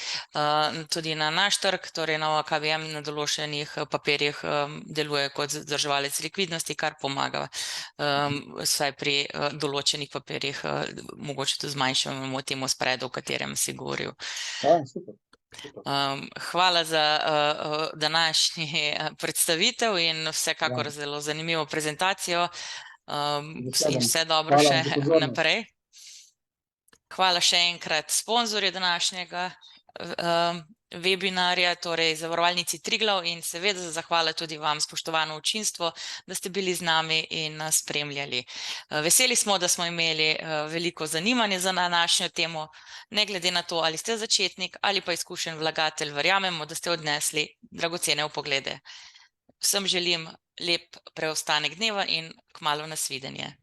Speaker 2: tudi na naš trg, torej Nova KVM na določenih papirjih deluje kot vzdrževalec likvidnosti, kar pomaga vsaj pri določenih papirjih, mogoče tudi zmanjšamo temu spredu, o katerem si govoril.
Speaker 4: Super.
Speaker 2: Hvala za današnji predstavitev in vsekakor zelo zanimivo prezentacijo. In vse dobro še naprej. Hvala še enkrat sponzorju današnjega webinarja, torej Zavarovalnici Triglav, in seveda zahvala tudi vam, spoštovano občinstvo, da ste bili z nami in nas spremljali. Veseli smo, da smo imeli veliko zanimanja za današnjo temo. Ne glede na to, ali ste začetnik ali pa izkušen vlagatelj, verjamemo, da ste odnesli dragocene vpoglede. Vsem želim lep preostanek dneva in kmalu nasvidenje.